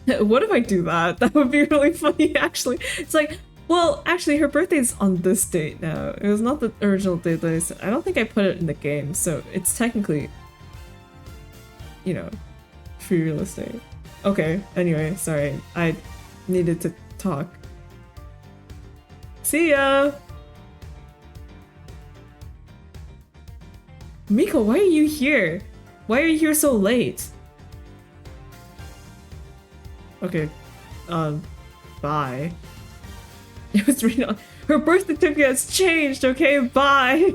what if I do that? That would be really funny actually. It's like Well, actually, her birthday's on this date now. It was not the original date that I said. I don't think I put it in the game, so it's technically, you know, free real estate. Okay, anyway, sorry. I needed to talk. See ya! Miko, why are you here? Why are you here so late? Okay, bye. It was read on. Her birth certificate has changed, okay? Bye!